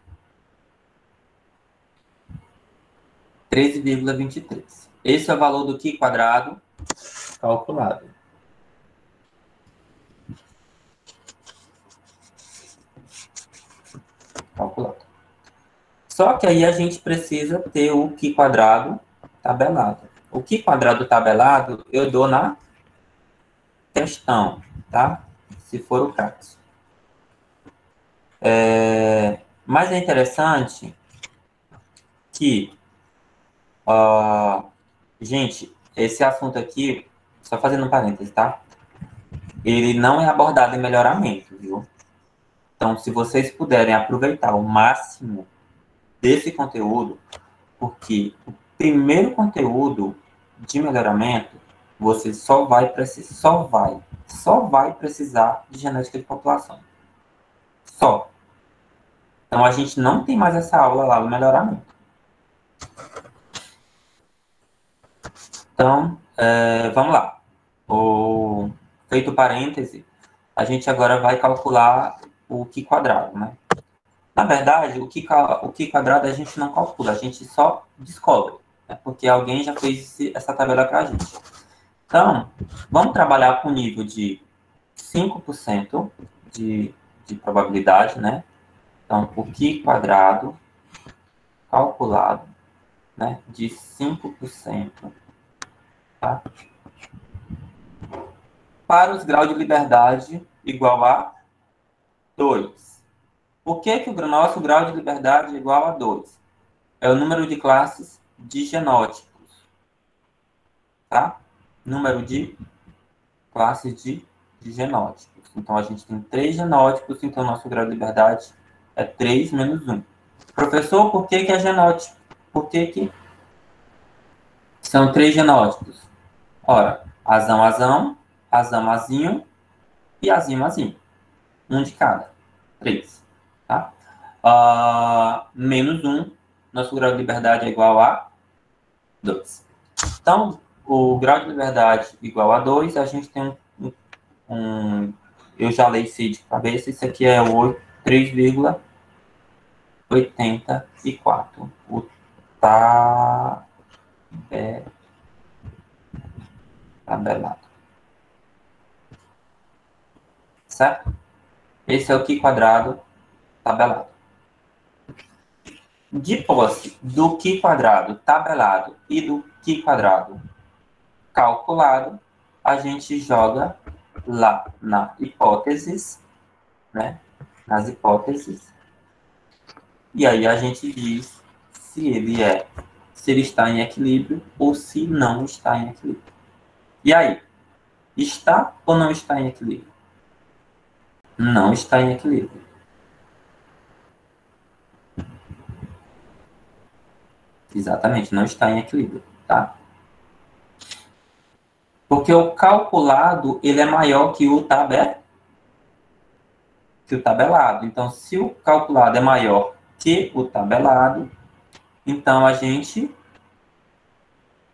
13,23. Esse é o valor do Q quadrado calculado. Só que aí a gente precisa ter o Q quadrado tabelado. O Q quadrado tabelado eu dou na questão, tá? Se for o caso. Mas é interessante que, gente, esse assunto aqui, só fazendo um parênteses, tá? Ele não é abordado em melhoramento, viu? Então, se vocês puderem aproveitar o máximo desse conteúdo, porque o primeiro conteúdo de melhoramento, você só vai precisar de genética de população. Só. Então, a gente não tem mais essa aula lá no melhoramento. Então, vamos lá. Feito o parêntese, a gente agora vai calcular o Q quadrado, né? Na verdade, o Q quadrado a gente não calcula, a gente só descobre, né? Porque alguém já fez essa tabela para a gente. Então, vamos trabalhar com nível de 5% de probabilidade, né? Então, o Q quadrado calculado, né, de 5%, tá? Para os graus de liberdade igual a 2. Por que que o nosso grau de liberdade é igual a 2? É o número de classes de genótipos, tá? Número de classes de genótipos. Então, a gente tem 3 genótipos, então nosso grau de liberdade é 3 menos 1. Professor, por que que é genótipo? Por que que são 3 genótipos? Ora, azão, azão, azão, azinho e azinho, azinho. Um de cada. 3. Tá? Menos 1, nosso grau de liberdade é igual a 2. Então, o grau de liberdade igual a 2, a gente tem eu já leio isso de cabeça, isso aqui é o 3,84. O tabelado. Certo? Esse é o Qi quadrado tabelado. De posse do Qi quadrado tabelado e do Qi quadrado calculado, a gente joga lá na hipóteses, né? Nas hipóteses. E aí a gente diz se ele está em equilíbrio ou se não está em equilíbrio. E aí? Está ou não está em equilíbrio? Não está em equilíbrio. Exatamente, não está em equilíbrio, tá? Porque o calculado, ele é maior que o tabelado. Então, se o calculado é maior que o tabelado, então a gente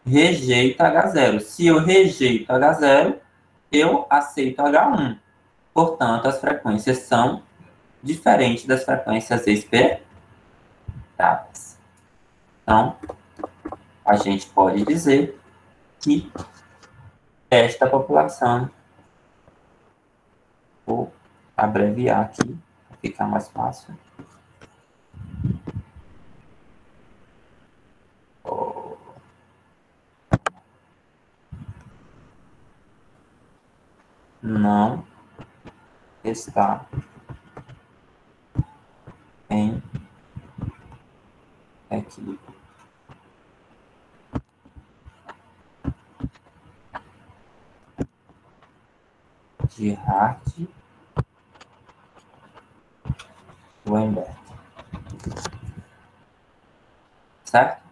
rejeita H0. Se eu rejeito H0, eu aceito H1. Portanto, as frequências são diferentes das frequências esperadas. Então, a gente pode dizer que esta população, vou abreviar aqui, para ficar mais fácil. Não está em equilíbrio. De Hardt-Weinberg. Certo?